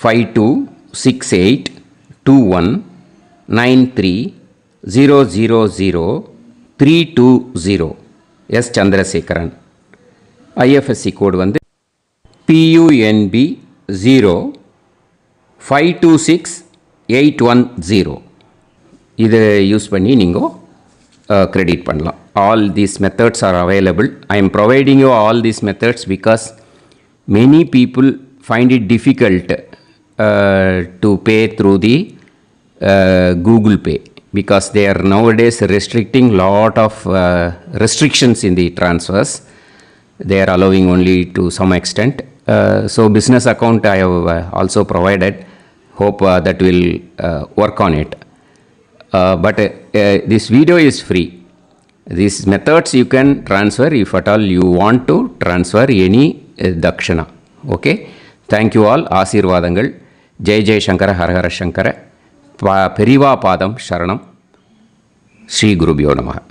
52682193000320 Chandrasekaran. IFSC code PUNB 0526810. இதை யூஸ் பண்ணி நீங்கள் credit பண்ணலாம். All these methods are available. I am providing you all these methods because many people find it difficult to pay through the Google Pay because they are nowadays restricting lot of restrictions in the transfers. they are allowing only to some extent. So business account I have also provided. Hope that will work on it. But this video is free. These methods you can transfer if at all you want to transfer any dakshana. Okay. Thank you all. Aasirvadangal. Jai Jai Shankara Har Har Shankara. Periva Padam Sharanam. Shri Gurubhyo Namaha.